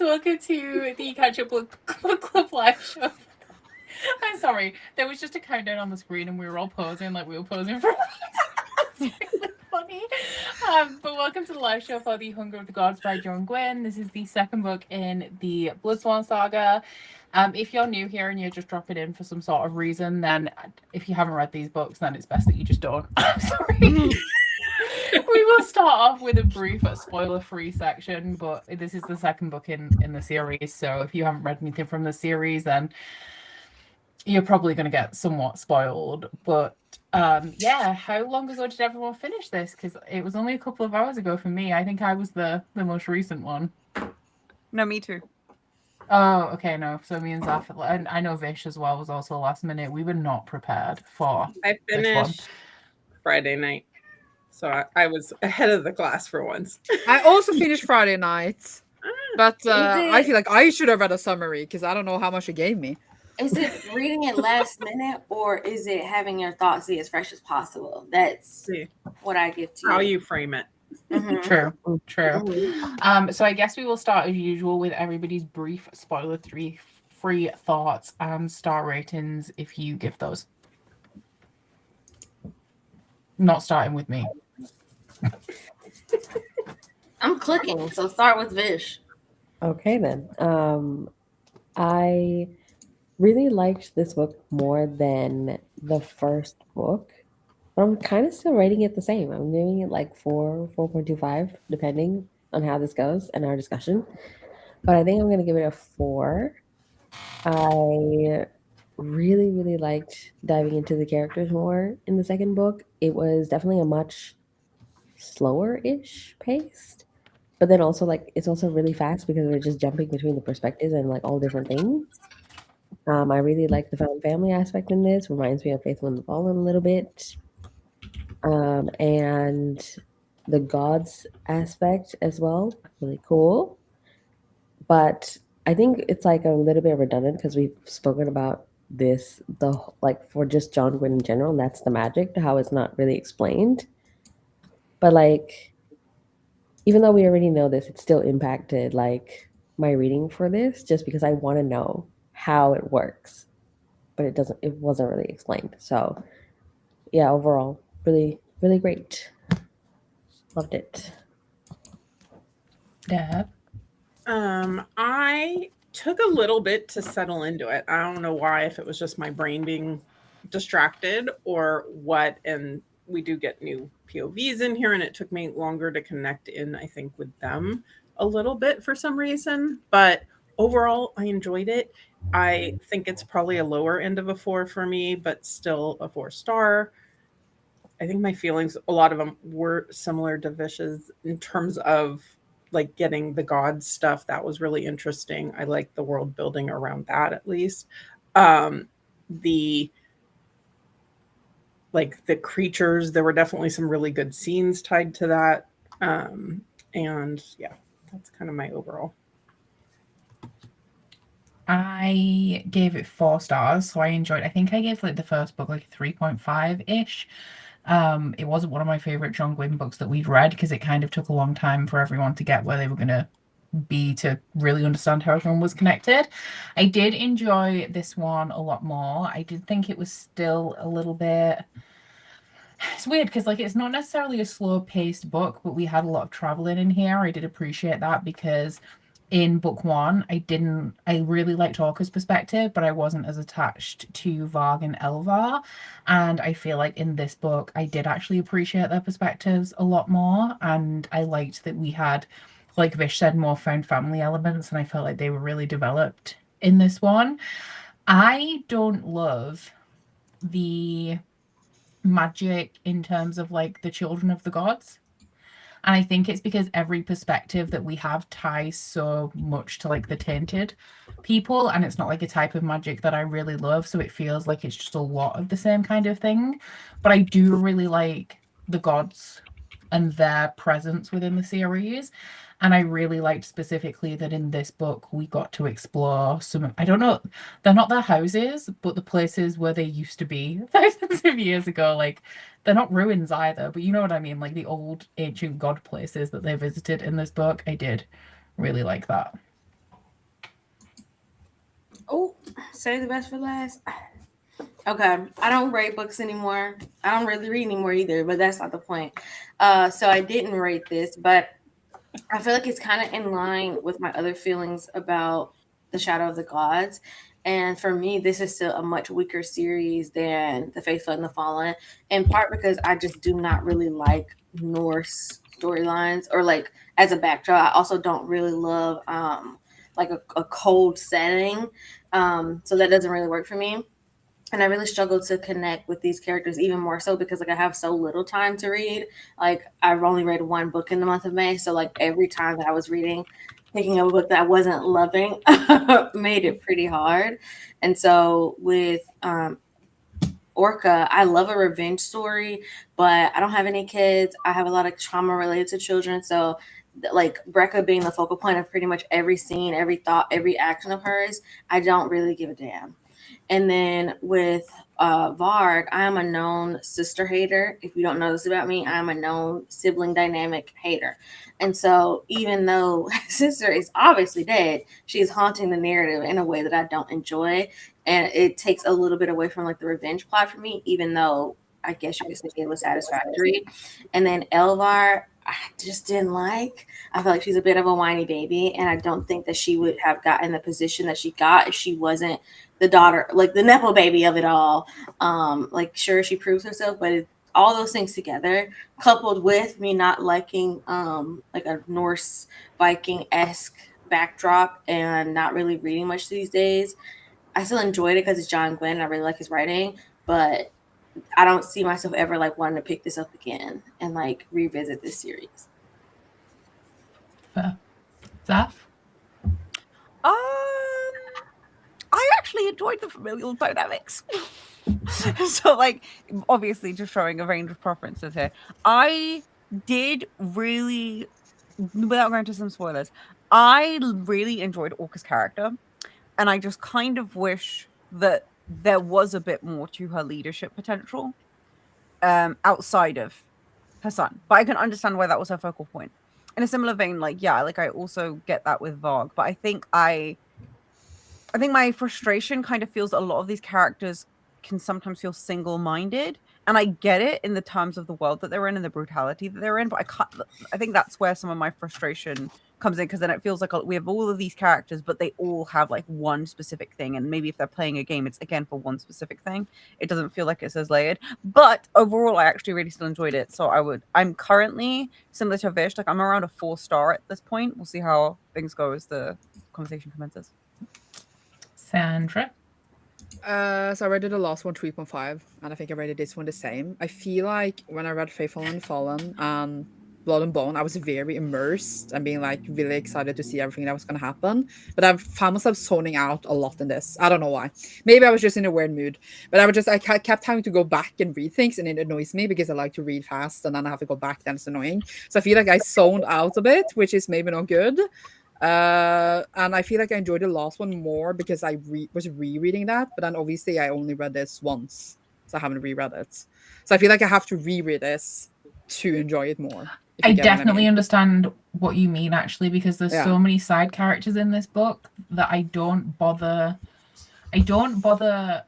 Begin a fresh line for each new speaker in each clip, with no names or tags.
welcome to the Catch Up Book Club live show. I'm sorry, there was just a countdown on the screen and we were all posing like we were posing for it's really funny. But welcome to the live show for The Hunger of the Gods by John Gwynne. This is the second book in the Bloodsworn saga. If you're new here and you're just dropping in for some sort of reason, then if you haven't read these books, then it's best that you just don't. I'm sorry. We will start off with a brief spoiler-free section, but this is the second book in the series, so if you haven't read anything from the series, then you're probably going to get somewhat spoiled. But yeah, how long ago did everyone finish this? Because it was only a couple of hours ago for me. I think I was the most recent one.
No, me too.
Oh, okay, no. So me and Zaf, and I know Vish as well was also last minute. We were not prepared for
I finished Friday night. So I was ahead of the class for once.
I also finished Friday night. But I feel like I should have read a summary because I don't know how much it gave me.
Is it reading it last minute or is it having your thoughts be as fresh as possible? That's what I give to you.
How you frame it.
Mm-hmm. True. So I guess we will start as usual with everybody's brief spoiler-free thoughts and star ratings if you give those. Not starting with me.
I'm clicking, so start with Vish.
Okay then. I really liked this book more than the first book, but I'm kind of still rating it the same. I'm giving it like 4.25, depending on how this goes and our discussion. But I think I'm going to give it a 4. I really, really liked diving into the characters more in the second book. It was definitely a much slower-ish paced, but then also like it's also really fast because we're just jumping between the perspectives and like all different things. I really like the found family aspect in this. Reminds me of Faithful and the Fallen a little bit, and the gods aspect as well. Really cool, but I think it's like a little bit redundant because we've spoken about this like for just John Gwynne in general. And that's the magic to how it's not really explained. But like, even though we already know this, it still impacted like my reading for this just because I want to know how it works. But it wasn't really explained. So yeah, overall, really, really great. Loved it.
Deb?
I took a little bit to settle into it. I don't know why, if it was just my brain being distracted or what, and we do get new POVs in here, and it took me longer to connect in, I think, with them a little bit for some reason. But overall, I enjoyed it. I think it's probably a lower end of a 4 for me, but still a 4-star. I think my feelings, a lot of them were similar to Vish's in terms of like getting the god stuff. That was really interesting. I like the world building around that, at least. The creatures, there were definitely some really good scenes tied to that. And yeah, that's kind of my overall.
I gave it 4 stars, so I enjoyed. I think I gave like the first book like 3.5-ish. It wasn't one of my favorite John Gwynne books that we've read because it kind of took a long time for everyone to get where they were going to be to really understand how everyone was connected. I did enjoy this one a lot more. I did think it was still a little bit... It's weird because like it's not necessarily a slow-paced book, but we had a lot of traveling in here. I did appreciate that because in book 1, I really liked Orca's perspective, but I wasn't as attached to Varg and Elvar. And I feel like in this book, I did actually appreciate their perspectives a lot more. And I liked that we had, like Vish said, more found family elements, and I felt like they were really developed in this one. I don't love the magic in terms of like the children of the gods. And I think it's because every perspective that we have ties so much to like the tainted people, and it's not like a type of magic that I really love, so it feels like it's just a lot of the same kind of thing. But I do really like the gods and their presence within the series. And I really liked specifically that in this book we got to explore some, I don't know, they're not their houses, but the places where they used to be thousands of years ago. Like, they're not ruins either, but you know what I mean? Like the old ancient god places that they visited in this book. I did really like that.
Oh, say the best for last. Okay, I don't rate books anymore. I don't really read anymore either, but that's not the point. So I didn't rate this, but I feel like it's kind of in line with my other feelings about The Shadow of the Gods. And for me, this is still a much weaker series than The Faithful and the Fallen, in part because I just do not really like Norse storylines or like as a backdrop. I also don't really love like a cold setting. So that doesn't really work for me. And I really struggled to connect with these characters even more so because like I have so little time to read. Like I've only read one book in the month of May, so like every time that I was reading, picking up a book that I wasn't loving made it pretty hard. And so with Orca, I love a revenge story, but I don't have any kids. I have a lot of trauma related to children, so like Brecca being the focal point of pretty much every scene, every thought, every action of hers, I don't really give a damn. And then with Varg, I am a known sister hater. If you don't know this about me, I'm a known sibling dynamic hater. And so even though sister is obviously dead, she's haunting the narrative in a way that I don't enjoy. And it takes a little bit away from like the revenge plot for me, even though I guess you could say it was satisfactory. And then Elvar, I just didn't like. I feel like she's a bit of a whiny baby, and I don't think that she would have gotten the position that she got if she wasn't the daughter, like the nepo baby of it all. Like sure, she proves herself, but all those things together, coupled with me not liking like a Norse Viking-esque backdrop and not really reading much these days, I still enjoyed it because it's John Gwynn and I really like his writing, but I don't see myself ever like wanting to pick this up again and like revisit this series.
Zaf?
I actually enjoyed the familial dynamics. So, like, obviously, just showing a range of preferences here. I did really, without going into some spoilers, I really enjoyed Orca's character, and I just kind of wish that there was a bit more to her leadership potential outside of her son. But I can understand why that was her focal point. In a similar vein, like, yeah, like I also get that with Varg, but I think my frustration kind of feels that a lot of these characters can sometimes feel single-minded, and I get it in the terms of the world that they're in and the brutality that they're in, but I think that's where some of my frustration comes in, because then it feels like we have all of these characters, but they all have like one specific thing, and maybe if they're playing a game, it's again for one specific thing. It doesn't feel like it's as layered, but overall I actually really still enjoyed it. So I'm currently similar to Vish, like I'm around a 4-star at this point. We'll see how things go as the conversation commences.
Sandra?
So I rated the last one 3.5, and I think I rated this one the same. I feel like when I read Faithful and Fallen and Blood and Bone, I was very immersed and being like really excited to see everything that was going to happen. But I found myself zoning out a lot in this. I don't know why. Maybe I was just in a weird mood. But I kept having to go back and read things, and it annoys me because I like to read fast, and then I have to go back. Then it's annoying. So I feel like I zoned out a bit, which is maybe not good. And I feel like I enjoyed the last one more because I was rereading that, but then obviously I only read this once, so I haven't reread it. So I feel like I have to reread this to enjoy it more.
I definitely understand what you mean, actually, because there's so many side characters in this book that I don't bother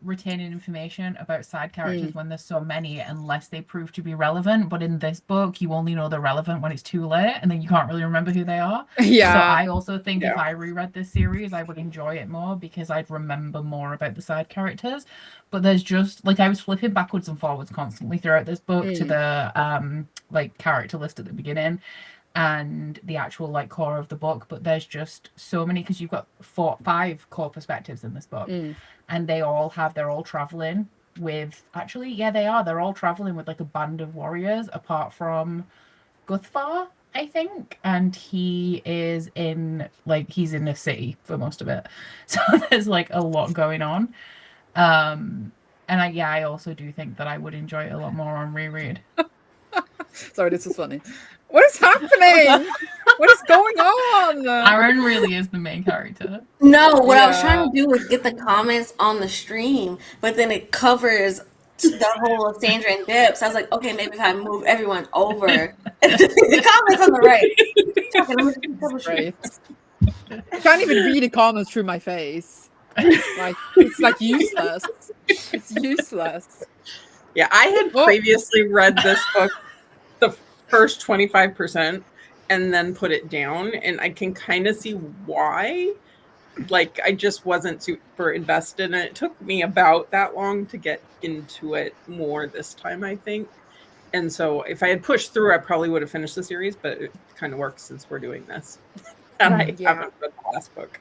retaining information about side characters when there's so many, unless they prove to be relevant. But in this book, you only know they're relevant when it's too late, and then you can't really remember who they are.
Yeah.
So I also think if I reread this series, I would enjoy it more because I'd remember more about the side characters. But there's just like I was flipping backwards and forwards constantly throughout this book to the like character list at the beginning and the actual like core of the book, but there's just so many because you've got 5 core perspectives in this book, and they're all traveling with they're all traveling with like a band of warriors apart from Guthvar, I think, and he's in a city for most of it, so there's like a lot going on, and I also do think that I would enjoy it a lot more on reread.
Sorry, this is funny. What is happening? What is going on?
Aaron really is the main character.
No, what I was trying to do was get the comments on the stream, but then it covers the whole of Sandra and Deb. So I was like, okay, maybe if I move everyone over, the comments on the right.
Right. I can't even read the comments through my face. Like it's like useless. It's useless.
Yeah, I had
Oh.
previously read this book, the first 25%, and then put it down, and I can kind of see why. Like, I just wasn't super invested, and it took me about that long to get into it more this time, I think. And so if I had pushed through, I probably would have finished the series, but it kind of works since we're doing this. And I
Yeah.
haven't read the last book.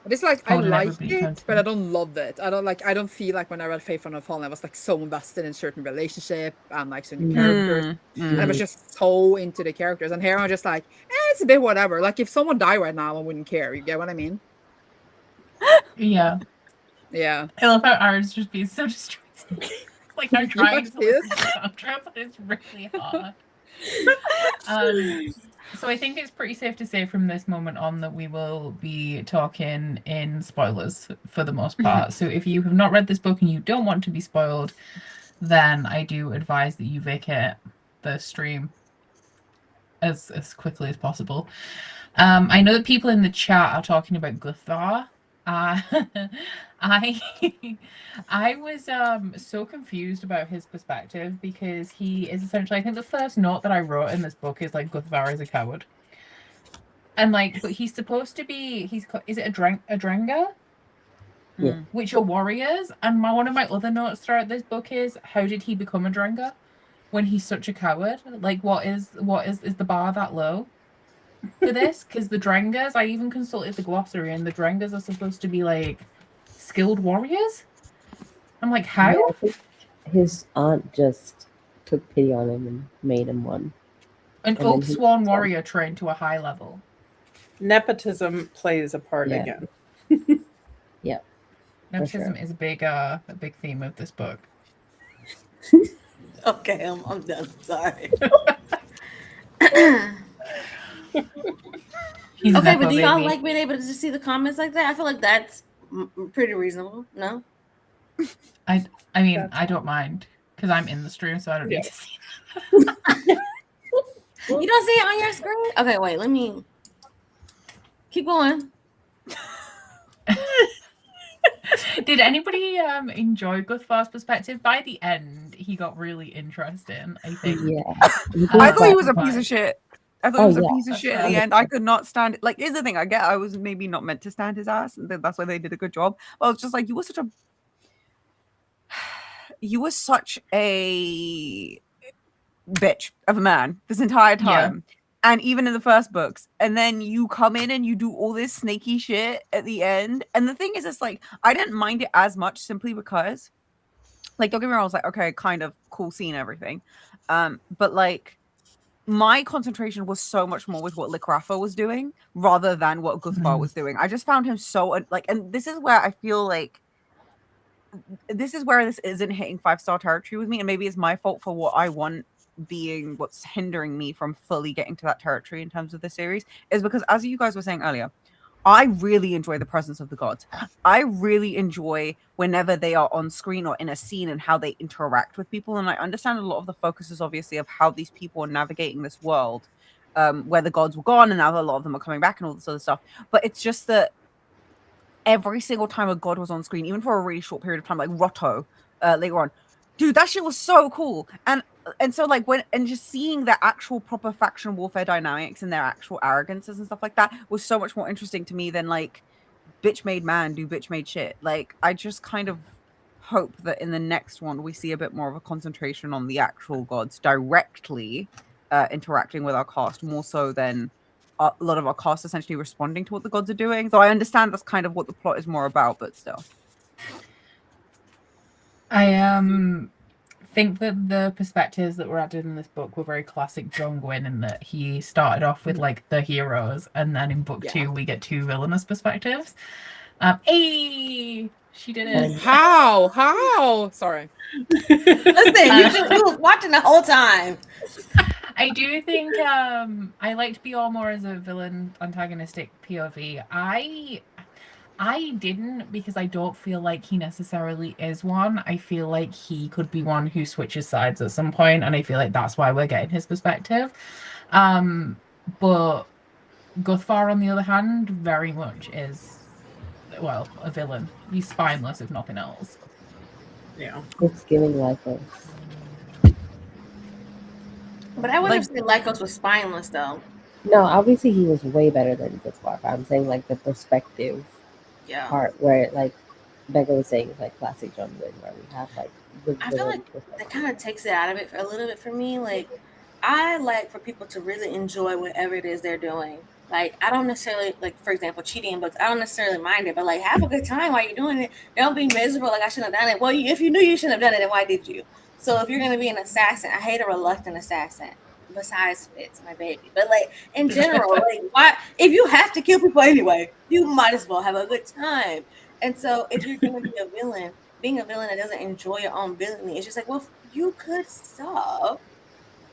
But it's like I
How did
like
everybody
it,
come
but
to-
I don't love it. I don't feel like when I read Faithful and Fallen, I was like so invested in certain relationship and like certain characters. And I was just so into the characters. And here I'm just like, it's a bit whatever. Like if someone died right now, I wouldn't care. You get what I mean?
Yeah.
Yeah.
I love how ours just being so distracting. Like I'm trying to
Yes,
listen to the soundtrack, but it's really hard. So I think it's pretty safe to say from this moment on that we will be talking in spoilers for the most part. So if you have not read this book and you don't want to be spoiled, then I do advise that you vacate the stream as quickly as possible. I know that people in the chat are talking about Guthar. I was so confused about his perspective because he is essentially, I think the first note that I wrote in this book is like Guthvar is a coward, and like, but he's supposed to be, is it a Drenga?
Yeah.
Which are warriors, and one of my other notes throughout this book is how did he become a Drenga when he's such a coward? Like, what is the bar that low for this? Because the Drengas, I even consulted the glossary, and the Drengas are supposed to be like skilled warriors. I'm like, how?
Yeah, I think his aunt just took pity on him and made him one.
An
then
oath
he-
sworn warrior trained to a high level.
Nepotism plays a part
Yeah.
again.
Nepotism
sure.
is a big theme of this book.
Okay, I'm done. Sorry.
He's a
Okay,
Nepo
but do y'all
baby.
like being able to just see the comments like that? I feel like that's pretty reasonable. No,
I mean,
That's
I don't mind because I'm in the stream, so I don't
Yeah.
need to see.
you don't see it on your screen. Okay, wait. Let me keep going.
Did anybody enjoy Guthvar's perspective? By the end, he got really interesting, I think.
Yeah.
I thought he was a
Fine.
piece of shit. I thought
Oh,
he was a
yeah.
piece of shit at the
That's
end. I could not stand it. Like, here's the thing. I get I was maybe not meant to stand his ass, and that's why they did a good job. But I was just like, you were such a bitch of a man this entire
Yeah.
time. And even in the first books, and then you come in and you do all this snaky shit at the end. And the thing is, it's like I didn't mind it as much simply because, like, don't get me wrong, I was like, okay, kind of cool scene, everything. But like, my concentration was so much more with what Likrafa was doing rather than what Guthvar was doing. I just found him so like, and this is where I feel like this is where this isn't hitting 5-star territory with me, and maybe it's my fault for what I want being what's hindering me from fully getting to that territory in terms of the series, is because, as you guys were saying earlier, I really enjoy the presence of the gods. I really enjoy whenever they are on screen or in a scene and how they interact with people. And I understand a lot of the focus is obviously of how these people are navigating this world, where the gods were gone and now a lot of them are coming back and all this other stuff. But it's just that every single time a god was on screen, even for a really short period of time, like Rotto later on, dude, that shit was so cool. And so like just seeing their actual proper faction warfare dynamics and their actual arrogances and stuff like that was so much more interesting to me than like bitch made man do bitch made shit. Like, I just kind of hope that in the next one we see a bit more of a concentration on the actual gods directly interacting with our cast, more so than a lot of our cast essentially responding to what the gods are doing. Though I understand that's kind of what the plot is more about, but still.
I think that the perspectives that were added in this book were very classic John Gwyn, in that he started off with like the heroes, and then in book 2 we get 2 villainous perspectives. Hey, she did it.
How? Sorry.
Listen, you was watching the whole time.
I do think I liked Bjorn more as a villain antagonistic POV. I didn't, because I don't feel like he necessarily is one. I feel like he could be one who switches sides at some point, and I feel like that's why we're getting his perspective. But Guthvar, on the other hand, very much is well, a villain. He's spineless, if nothing else.
Yeah.
It's giving Lycos.
But I wouldn't
Like-
say Lycos was spineless though.
No, obviously he was way better than Goodspark. I'm saying like the perspective
Yeah.
part where like Becca was saying it's like classic John Wynne where we have like the
I feel
villain
like
perspective.
that kind of takes it out of it for a little bit for me. Like, I like for people to really enjoy whatever it is they're doing. Like, I don't necessarily, like, for example, cheating in books, I don't necessarily mind it, but like, have a good time while you're doing it. Don't be miserable, like, I shouldn't have done it. Well, if you knew you shouldn't have done it, then why did you? So, if you're going to be an assassin, I hate a reluctant assassin. Besides Fitz, my baby. But, like, in general, like, why, if you have to kill people anyway, you might as well have a good time. And so, if you're going to be a villain, being a villain that doesn't enjoy your own villainy, it's just like, well, you could stop.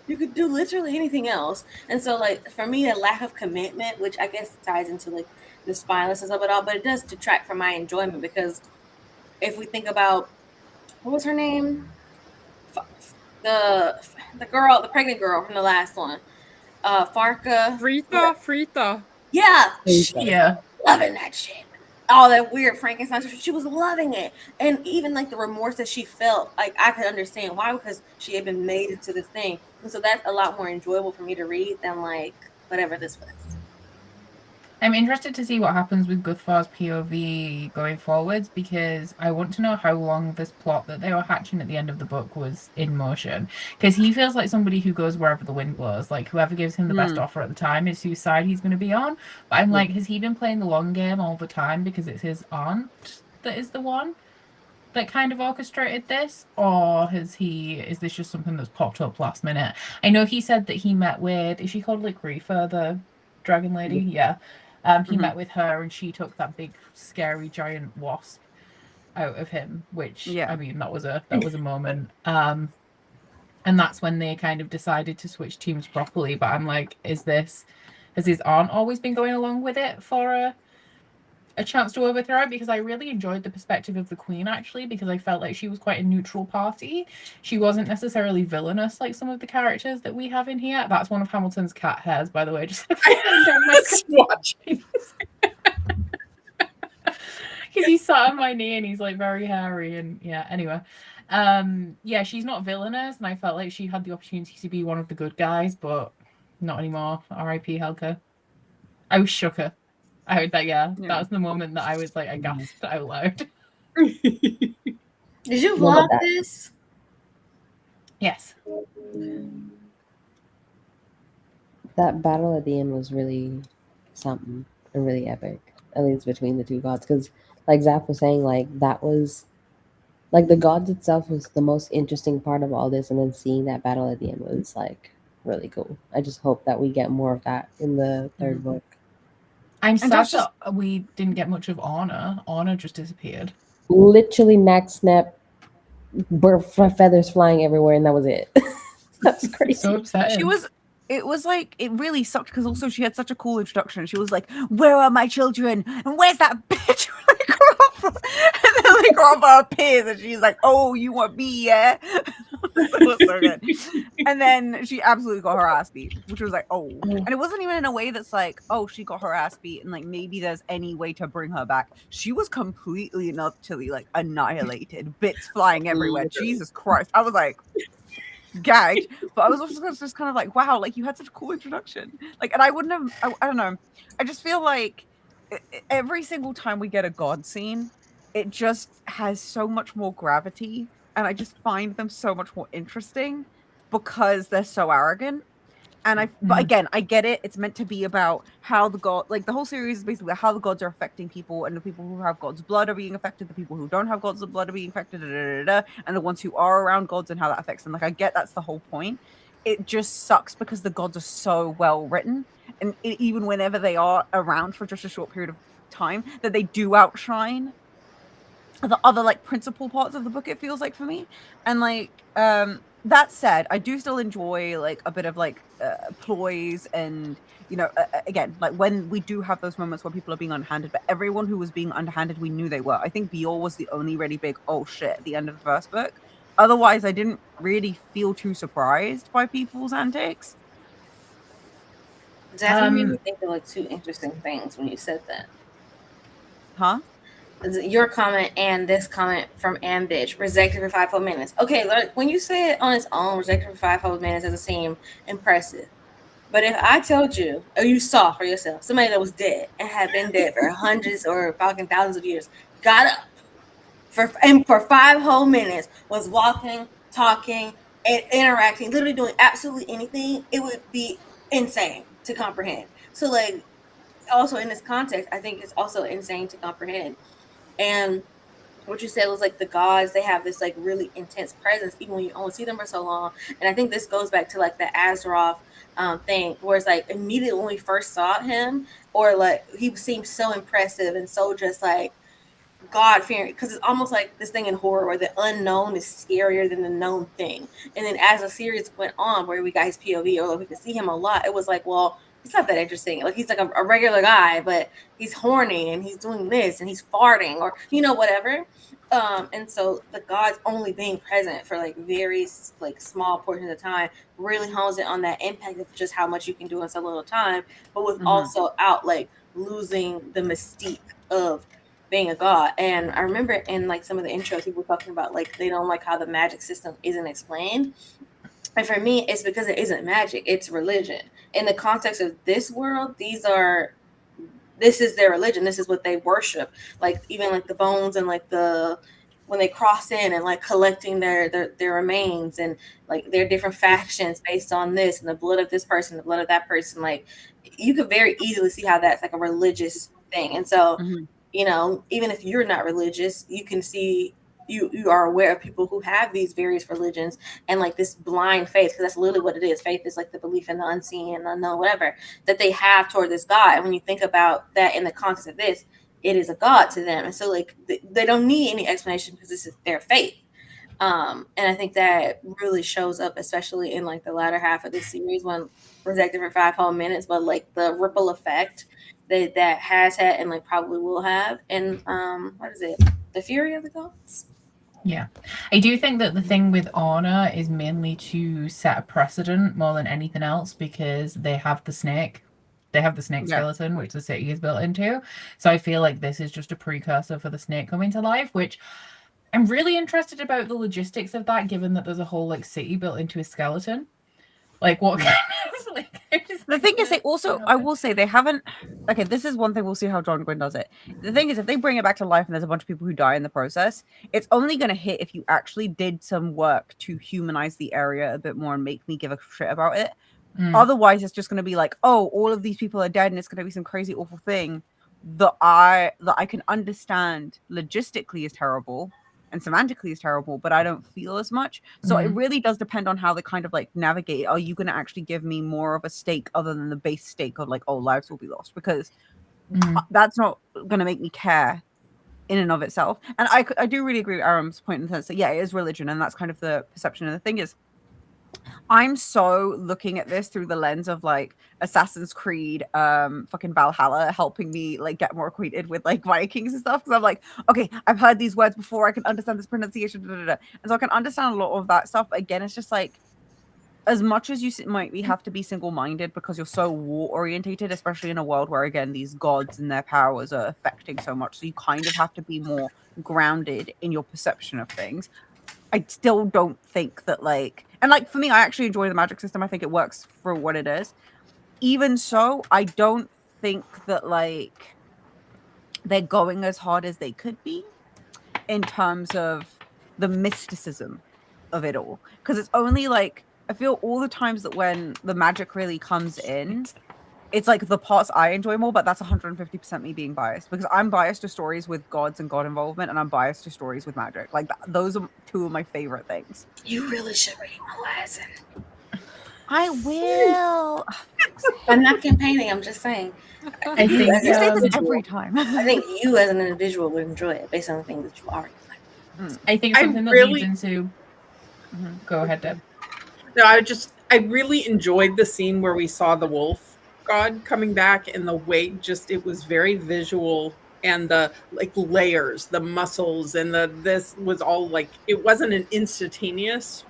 You could do literally anything else. And so, like, for me, the lack of commitment, which I guess ties into like the spinelessness of it all, but it does detract from my enjoyment because if we think about what was her name, the girl, the pregnant girl from the last one, Farka.
Frita.
Yeah,
Frita.
Yeah.
loving that shit. All that weird Frankenstein, she was loving it, and even like the remorse that she felt, like I could understand why, because she had been made into this thing, and so that's a lot more enjoyable for me to read than like whatever this was.
I'm interested to see what happens with Guthvar's POV going forwards because I want to know how long this plot that they were hatching at the end of the book was in motion. Because he feels like somebody who goes wherever the wind blows. Like whoever gives him the best offer at the time is whose side he's going to be on. But I'm like, has he been playing the long game all the time because it's his aunt that is the one that kind of orchestrated this? Or is this just something that's popped up last minute? I know he said that he met with, is she called like Reefa, the dragon lady? Yeah. He met with her and she took that big scary giant wasp out of him, which I mean that was a moment. And that's when they kind of decided to switch teams properly. But I'm like, has his aunt always been going along with it for a chance to overthrow it? Because I really enjoyed the perspective of the queen actually, because I felt like she was quite a neutral party. She wasn't necessarily villainous like some of the characters that we have in here. That's one of Hamilton's cat hairs, by the way. Just watching. Because he sat on my knee and he's like very hairy and yeah. Anyway, yeah, she's not villainous, and I felt like she had the opportunity to be one of the good guys, but not anymore. R.I.P. Helga. I was shook. I heard that, that was the moment that I was like, I gasped out loud.
Did you vlog this?
Yes.
That battle at the end was really something and really epic, at least between the two gods. Because, like Zap was saying, like that was, like the gods itself was the most interesting part of all this, and then seeing that battle at the end was like really cool. I just hope that we get more of that in the third book.
I'm sad that we didn't get much of Anna. Anna just disappeared.
Literally, Max Snap, feathers flying everywhere, and that was it. That's crazy.
So upsetting.
It was like, it really sucked because also she had such a cool introduction. She was like, "Where are my children? And where's that bitch?" And then like Grandpa appears and she's like, "Oh, you want me, yeah?" It was so good. And then she absolutely got her ass beat, which was like, oh. And it wasn't even in a way that's like, oh, she got her ass beat and like maybe there's any way to bring her back. She was completely and utterly like annihilated, bits flying everywhere. Jesus Christ. I was like, gagged, but I was also just kind of like, wow, like you had such a cool introduction, like, and I wouldn't have, I don't know, I just feel like every single time we get a god scene, it just has so much more gravity, and I just find them so much more interesting because they're so arrogant. And but again, I get it. It's meant to be about how the god, like the whole series is basically how the gods are affecting people, and the people who have God's blood are being affected, the people who don't have God's blood are being affected, and the ones who are around gods and how that affects them. Like I get that's the whole point. It just sucks because the gods are so well written, and even whenever they are around for just a short period of time, that they do outshine the other like principal parts of the book. It feels like for me, and like that said, I do still enjoy like a bit of like ploys and, you know, again, like when we do have those moments where people are being underhanded, but everyone who was being underhanded, we knew they were. I think Bior was the only really big oh shit at the end of the first book. Otherwise, I didn't really feel too surprised by people's antics.
That made me think of like two interesting things when you said that.
Huh?
your comment and this comment from Ambitch, rejected for 5 whole minutes. Okay, like, when you say it on its own, rejected for 5 whole minutes doesn't seem impressive. But if I told you, or you saw for yourself, somebody that was dead and had been dead for hundreds or fucking thousands of years, got up for 5 whole minutes, was walking, talking, and interacting, literally doing absolutely anything, it would be insane to comprehend. So, like, also in this context, I think it's also insane to comprehend. And what you said was like the gods, they have this like really intense presence even when you only see them for so long. And I think this goes back to like the Azeroth thing, where it's like immediately when we first saw him, or like he seemed so impressive and so just like God fearing, because it's almost like this thing in horror where the unknown is scarier than the known thing. And then as the series went on, where we got his POV, or like we could see him a lot, it was like, well, it's not that interesting. Like he's like a regular guy, but he's horny and he's doing this and he's farting, or whatever. And so the gods only being present for like very like small portions of time really hones it on that impact of just how much you can do in so little time, but with also out like losing the mystique of being a god. And I remember in like some of the intros, people were talking about like they don't like how the magic system isn't explained. And for me, it's because it isn't magic, it's religion. In the context of this world, this is their religion. This is what they worship. Like even like the bones and like when they cross in and like collecting their remains, and like their different factions based on this, and the blood of this person, the blood of that person. Like you could very easily see how that's like a religious thing. And so, even if you're not religious, you can see you are aware of people who have these various religions and like this blind faith, because that's literally what it is. Faith is like the belief in the unseen and unknown, whatever, that they have toward this God. And when you think about that in the context of this, it is a God to them. And so like they don't need any explanation because this is their faith. And I think that really shows up, especially in like the latter half of this series when rejected for 5 whole minutes, but like the ripple effect that has had and like probably will have. And what is it? The Fury of the Gods?
Yeah, I do think that the thing with Honor is mainly to set a precedent more than anything else, because they have the snake. They have the snake skeleton, which the city is built into. So I feel like this is just a precursor for the snake coming to life, which I'm really interested about the logistics of that, given that there's a whole like city built into a skeleton. Like what kind of like
the thing is, they also, I will say, they haven't. Okay, this is one thing. We'll see how John Gwynn does it. The thing is, if they bring it back to life and there's a bunch of people who die in the process, it's only going to hit if you actually did some work to humanize the area a bit more and make me give a shit about it. Otherwise, it's just going to be like, oh, all of these people are dead, and it's going to be some crazy, awful thing that I can understand logistically is terrible and semantically is terrible, but I don't feel as much. So it really does depend on how they kind of like navigate. Are you going to actually give me more of a stake other than the base stake of like, oh, lives will be lost? Because that's not going to make me care in and of itself. And I do really agree with Aram's point in the sense that, yeah, it is religion, and that's kind of the perception. And the thing is, I'm so looking at this through the lens of like Assassin's Creed, fucking Valhalla helping me like get more acquainted with like Vikings and stuff. Because I'm like, okay, I've heard these words before. I can understand this pronunciation, and so I can understand a lot of that stuff. But again, it's just like, as much as you might have to be single-minded because you're so war-orientated, especially in a world where again these gods and their powers are affecting so much, so you kind of have to be more grounded in your perception of things. I still don't think that like, and like for me, I actually enjoy the magic system. I think it works for what it is. Even so, I don't think that like they're going as hard as they could be in terms of the mysticism of it all. Because it's only like, I feel all the times that when the magic really comes in, it's like the parts I enjoy more, but that's 150% me being biased, because I'm biased to stories with gods and god involvement, and I'm biased to stories with magic. Like those are two of my favorite things.
You really should read Malazan.
I will.
I'm not campaigning. I'm just saying.
I think
You say this every time.
I think you as an individual would enjoy it based on the things that you already like.
I think something that leads into. Go ahead, Deb.
No, I really enjoyed the scene where we saw the wolf god coming back, and the way it was very visual, and the like layers, the muscles, and this was all like, it wasn't an instantaneous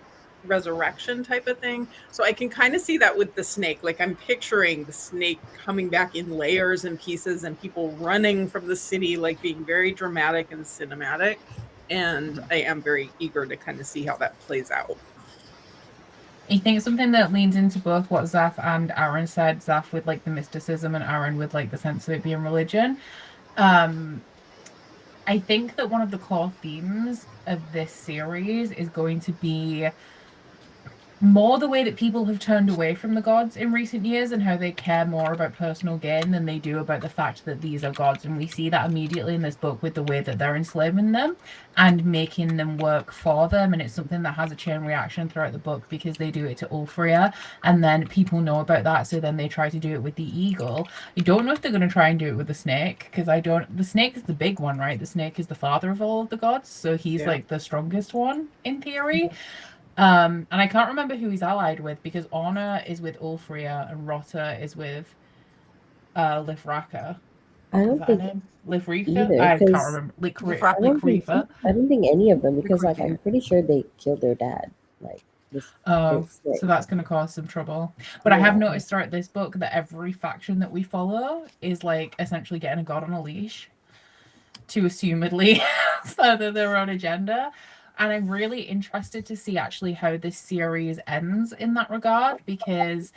resurrection type of thing. So I can kind of see that with the snake. Like I'm picturing the snake coming back in layers and pieces and people running from the city, like being very dramatic and cinematic. And I am very eager to kind of see how that plays out.
I think something that leans into both what Zaf and Aaron said, Zaf with like the mysticism and Aaron with like the sense of it being religion. I think that one of the core themes of this series is going to be more the way that people have turned away from the gods in recent years and how they care more about personal gain than they do about the fact that these are gods. And we see that immediately in this book with the way that they're enslaving them and making them work for them. And it's something that has a chain reaction throughout the book because they do it to Ulfria and then people know about that. So then they try to do it with the eagle. I don't know if they're going to try and do it with the snake because the snake is the big one, right? The snake is the father of all of the gods. So he's like the strongest one in theory. And I can't remember who he's allied with because Orna is with Ulfria and Rotta is with Livraca.
I don't think
Livrica?
either,
I can't
'cause
remember.
I don't think any of them because like
Licrifa.
I'm pretty sure they killed their dad. Like this.
Oh,
this
so that's going to cause some trouble. But I have
Yeah.
noticed throughout this book that every faction that we follow is like essentially getting a god on a leash to assumedly further their own agenda. And I'm really interested to see actually how this series ends in that regard because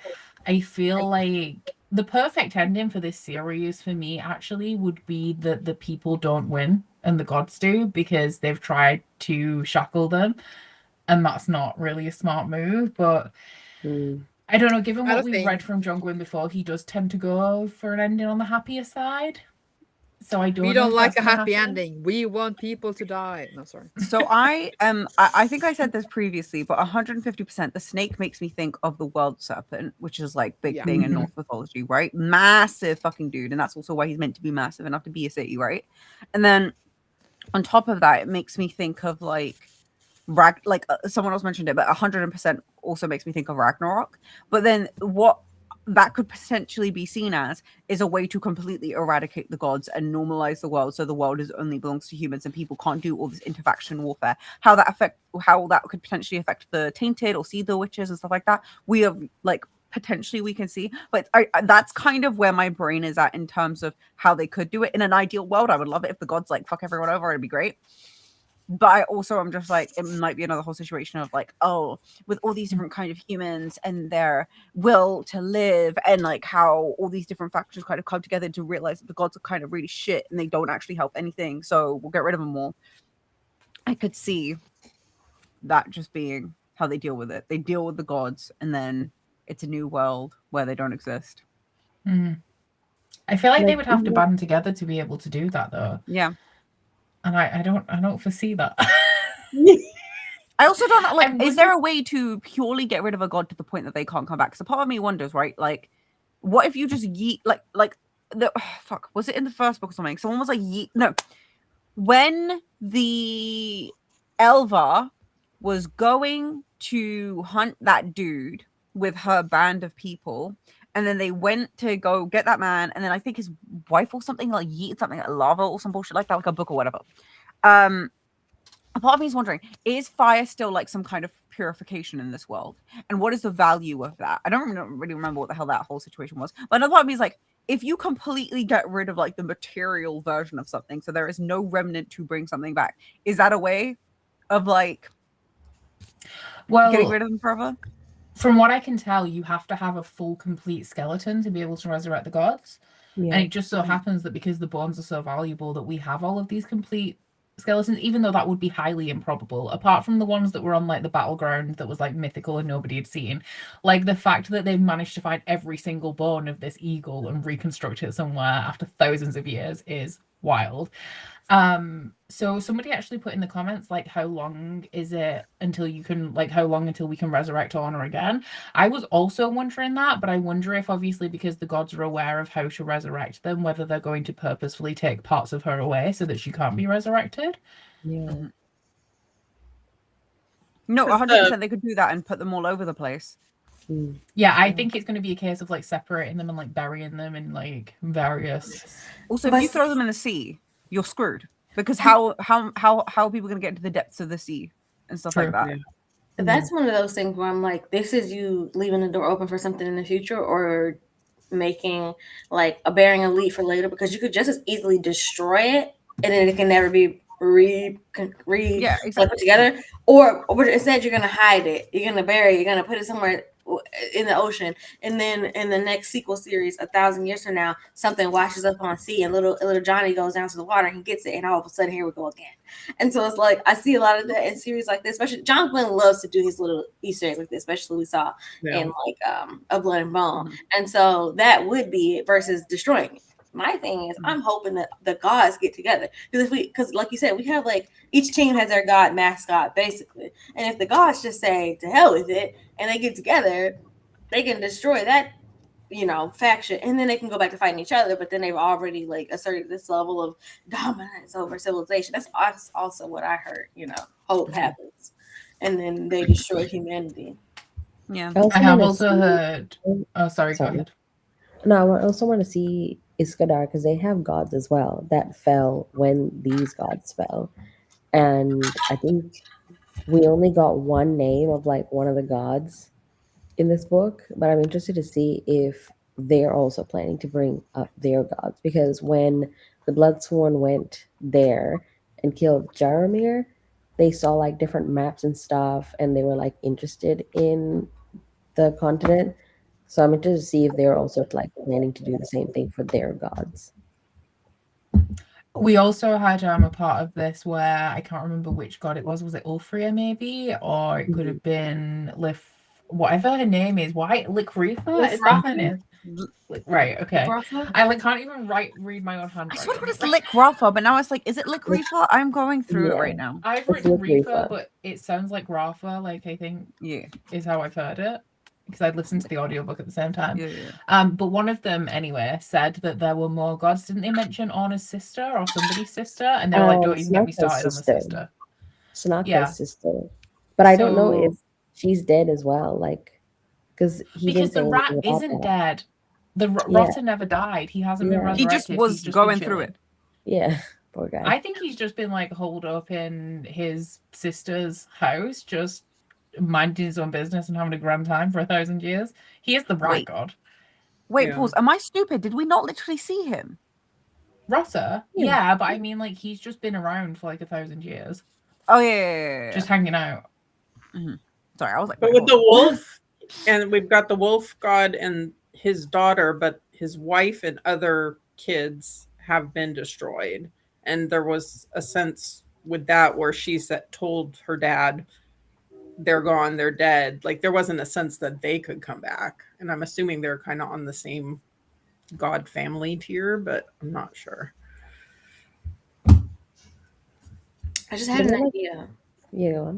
I feel like the perfect ending for this series for me actually would be that the people don't win and the gods do because they've tried to shackle them. And that's not really a smart move. But I don't know, given
I
what
don't
we've
think-
read from John Gwyn before, he does tend to go for an ending on the happier side. So I don't
We
know
don't
if
like
that's
a
gonna
happy
happen.
ending. We want people to die. No, sorry.
So I think I said this previously, but 150%, the snake makes me think of the world serpent, which is like big
Yeah.
thing in
Mhm.
Norse mythology, right? Massive fucking dude, and that's also why he's meant to be massive enough to be a city, right? And then on top of that, it makes me think of like someone else mentioned it, but 100% also makes me think of Ragnarok. But then what that could potentially be seen as is a way to completely eradicate the gods and normalize the world so the world only belongs to humans and people can't do all this interfaction warfare. How that could potentially affect the tainted or see the witches and stuff like that, we have like potentially we can see, but that's kind of where my brain is at in terms of how they could do it. In an ideal world, I would love it if the gods like fuck everyone over, it'd be great. But I also am just like, it might be another whole situation of like, oh, with all these different kind of humans and their will to live and like how all these different factions kind of come together to realize that the gods are kind of really shit and they don't actually help anything. So we'll get rid of them all. I could see that just being how they deal with it. They deal with the gods and then it's a new world where they don't exist.
Mm. I feel like they
Like,
would have to
even-
band together to be able to do that though.
Yeah.
And I don't foresee that.
I also don't know, like,
And
is
would
there a way to purely get rid of a god to the point that they can't come back? So part of me wonders, right? Like, what if you just yeet, like the fuck, was it in the first book or something? Someone was like, yeet, no. When the Elva was going to hunt that dude with her band of people, and then they went to go get that man, and then I think his wife or something like yeeted something like lava or some bullshit like that, like a book or whatever. A part of me is wondering, is fire still like some kind of purification in this world? And what is the value of that? I don't really remember what the hell that whole situation was. But another part of me is like, if you completely get rid of like the material version of something, so there is no remnant to bring something back, is that a way of like getting rid of them forever?
From what I can tell, you have to have a full, complete skeleton to be able to resurrect the gods.
Yeah.
And it just so happens that because the bones are so valuable that we have all of these complete skeletons, even though that would be highly improbable, apart from the ones that were on like the battleground that was like mythical and nobody had seen. Like the fact that they've managed to find every single bone of this eagle and reconstruct it somewhere after thousands of years is wild. So somebody actually put in the comments like, how long is it until you can, like, how long until we can resurrect Orna again? I was also wondering that, but I wonder if obviously because the gods are aware of how to resurrect them, whether they're going to purposefully take parts of her away so that she can't be resurrected.
Yeah.
No,
'Cause
100% they could do that and put them all over the place.
Yeah, I think it's going to be a case of like separating them and like burying them in like various.
Also, if
But-
you throw them in the sea, you're screwed. Because how are people going to get into the depths of the sea and stuff like
True.
that?
Yeah.
That's one of those things where I'm like, this is you leaving the door open for something in the future, or making like a bearing a lead for later, because you could just as easily destroy it and then it can never be
Yeah,
put
exactly.
together, or instead you're gonna hide it, you're gonna bury it, you're gonna put it somewhere in the ocean, and then in the next sequel series 1,000 years from now something washes up on sea and little Johnny goes down to the water and he gets it, and all of a sudden here we go again. And so it's like I see a lot of that in series like this, especially John Glenn loves to do his little Easter eggs like this, especially we saw in like A Blood and Bone. And so that would be it versus destroying it. My thing is, I'm hoping that the gods get together, because like you said, we have like each team has their god mascot basically, and if the gods just say to hell with it and they get together, they can destroy that faction, and then they can go back to fighting each other. But then they've already like asserted this level of dominance over civilization. That's also what I heard. Hope happens, and then they destroy humanity.
Yeah,
I have also heard. Oh, sorry, go ahead.
No, I also want to see Iskandar because they have gods as well that fell when these gods fell. And I think we only got one name of like one of the gods in this book, but I'm interested to see if they're also planning to bring up their gods, because when the Bloodsworn went there and killed Jaromir, they saw like different maps and stuff, and they were like interested in the continent. So I'm interested to see if they're also like planning to do the same thing for their gods.
We also had a part of this where I can't remember which god it was. Was it Ulfria maybe? Or it could have been whatever her name is. Why Lickreitha? Is that her name? Right, okay. I can't even read my own handwriting.
I swear it was Lick Rafa, but now it's like, is it Lick Reefa? I'm going through it right now.
I've written Reefa, but it sounds like Rafa, like I think is how I've heard it, because I'd listened to the audiobook at the same time. But one of them anyway said that there were more gods. Didn't they mention Orna's sister or somebody's sister? And they were like, don't even get me started on the sister.
Snaka's sister. But I don't know if she's dead as well, like because
the rat isn't dead. The Rotter never died. He hasn't been resurrected.
He just was going through it.
Yeah, poor guy.
I think he's just been like holed up in his sister's house, just minding his own business and having a grand time for 1,000 years. He is the rat god.
Wait, pause. Am I stupid? Did we not literally see him?
Rotter? Yeah, but I mean, like, he's just been around for like 1,000 years.
Oh yeah.
Just hanging out.
Mm-hmm. Sorry, I was like,
but with the wolf, and we've got the wolf god and his daughter, but his wife and other kids have been destroyed. And there was a sense with that where she told her dad, they're gone, they're dead. Like there wasn't a sense that they could come back. And I'm assuming they're kind of on the same god family tier, but I'm not sure.
I just had an idea.
Yeah.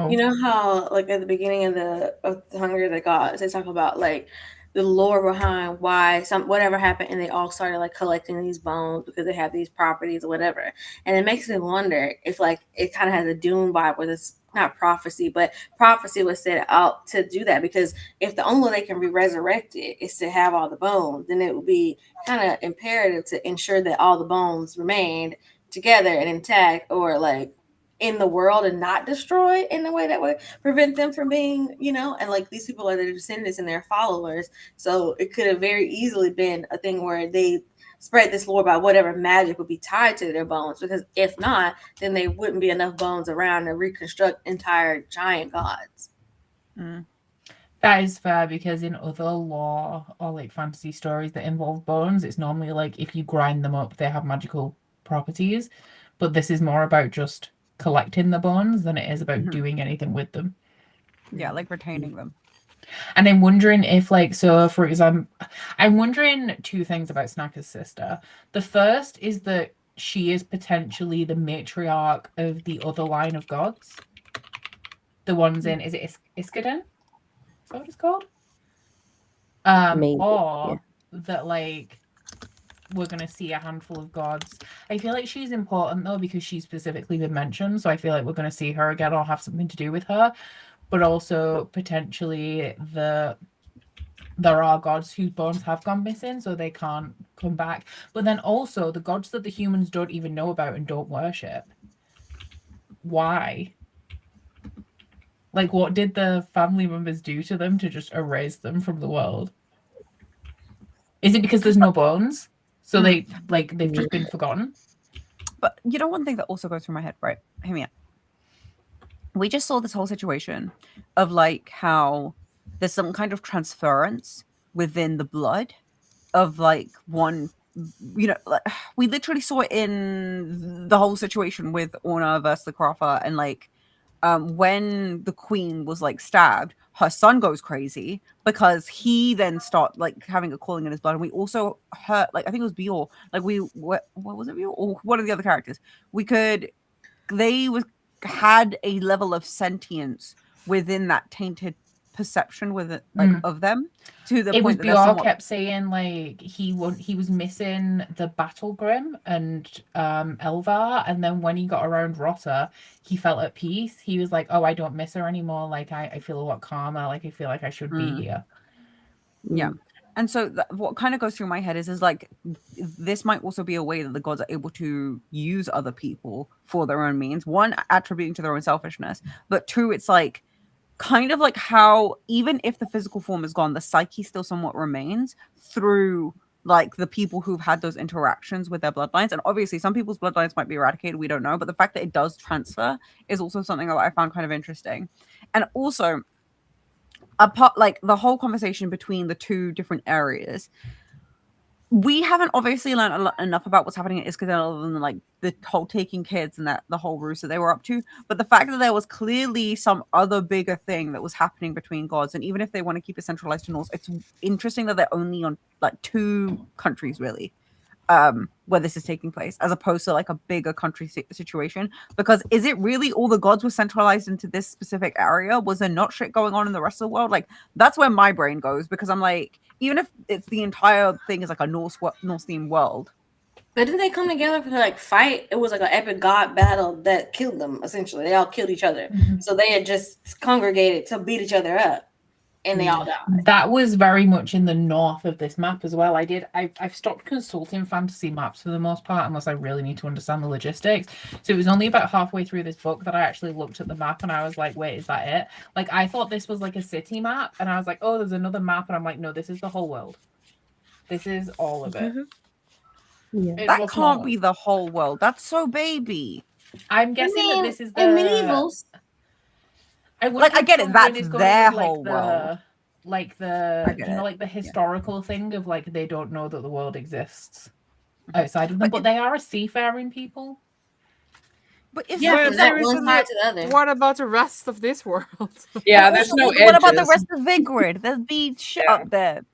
You know how like at the beginning of the Hunger of the Gods, they talk about like the lore behind why whatever happened, and they all started like collecting these bones because they have these properties or whatever. And it makes me wonder if like it kind of has a Dune vibe where it's not prophecy, but prophecy was set out to do that, because if the only way they can be resurrected is to have all the bones, then it would be kind of imperative to ensure that all the bones remained together and intact, or like in the world and not destroyed in a way that would prevent them from being, and like these people are their descendants and their followers. So it could have very easily been a thing where they spread this lore about whatever magic would be tied to their bones, because if not, then there wouldn't be enough bones around to reconstruct entire giant gods.
That is fair, because in other lore or like fantasy stories that involve bones, it's normally like if you grind them up, they have magical properties. But this is more about just collecting the bones than it is about doing anything with them.
Yeah, like retaining them.
And I'm wondering if, like, so for example, I'm wondering two things about Snaka's sister. The first is that she is potentially the matriarch of the other line of gods. The ones in, is it Iskaden? Is that what it's called? Or that, like, we're going to see a handful of gods. I feel like she's important, though, because she's specifically been mentioned, so I feel like we're going to see her again or have something to do with her. But also, potentially, there are gods whose bones have gone missing, so they can't come back. But then also, the gods that the humans don't even know about and don't worship. Why? Like, what did the family members do to them to just erase them from the world? Is it because there's no bones? So they've just been forgotten?
But you know, one thing that also goes through my head, right? Hear me out. We just saw this whole situation of like how there's some kind of transference within the blood of like one, you know, like, we literally saw it in the whole situation with Orna versus the Crawford, and like when the queen was like stabbed, her son goes crazy because he then start like having a calling in his blood. And we also heard, like, I think it was Bior, like what was it, Bior or one of the other characters? They had a level of sentience within that tainted perception with it, like of them, to the
It was
point that they're
Bior
somewhat...
kept saying like he was missing the Battle Grim and Elvar, and then when he got around Rotta, he felt at peace. He was like, oh, I don't miss her anymore. Like I feel a lot calmer. Like I feel like I should be here.
Yeah. And so what kind of goes through my head is like, this might also be a way that the gods are able to use other people for their own means. One, attributing to their own selfishness, but two, it's like kind of like how even if the physical form is gone, the psyche still somewhat remains through like the people who've had those interactions with their bloodlines. And obviously some people's bloodlines might be eradicated, we don't know, but the fact that it does transfer is also something that I found kind of interesting. And also, apart, like the whole conversation between the two different areas, we haven't obviously learned enough about what's happening at Iskadel other than like the whole taking kids and that the whole ruse that they were up to. But the fact that there was clearly some other bigger thing that was happening between gods, and even if they want to keep it centralized to Norse, it's interesting that they're only on like 2 countries really, where this is taking place, as opposed to like a bigger country situation. Because is it really all the gods were centralized into this specific area? Was there not shit going on in the rest of the world? Like that's where my brain goes, because I'm like, even if it's the entire thing is like a Norse themed world.
But didn't they come together to like fight? It was like an epic god battle that killed them, essentially. They all killed each other. So they had just congregated to beat each other up. And they all died.
That was very much in the north of this map as well. I've stopped consulting fantasy maps for the most part, unless I really need to understand the logistics. So it was only about halfway through this book that I actually looked at the map and I was like, wait, is that it? Like I thought this was like a city map, and I was like, oh, there's another map, and I'm like, no, this is the whole world. This is all of it.
Yeah.
That can't be the whole world. That's so baby.
I'm guessing that this is the
medievals.
I get it. That's their whole world.
Like the historical thing of like they don't know that the world exists outside of them, but they are a seafaring people.
But if
what about the rest of this world?
Yeah, there's no edges.
What about the rest of Vigrid? There's beach shit up there.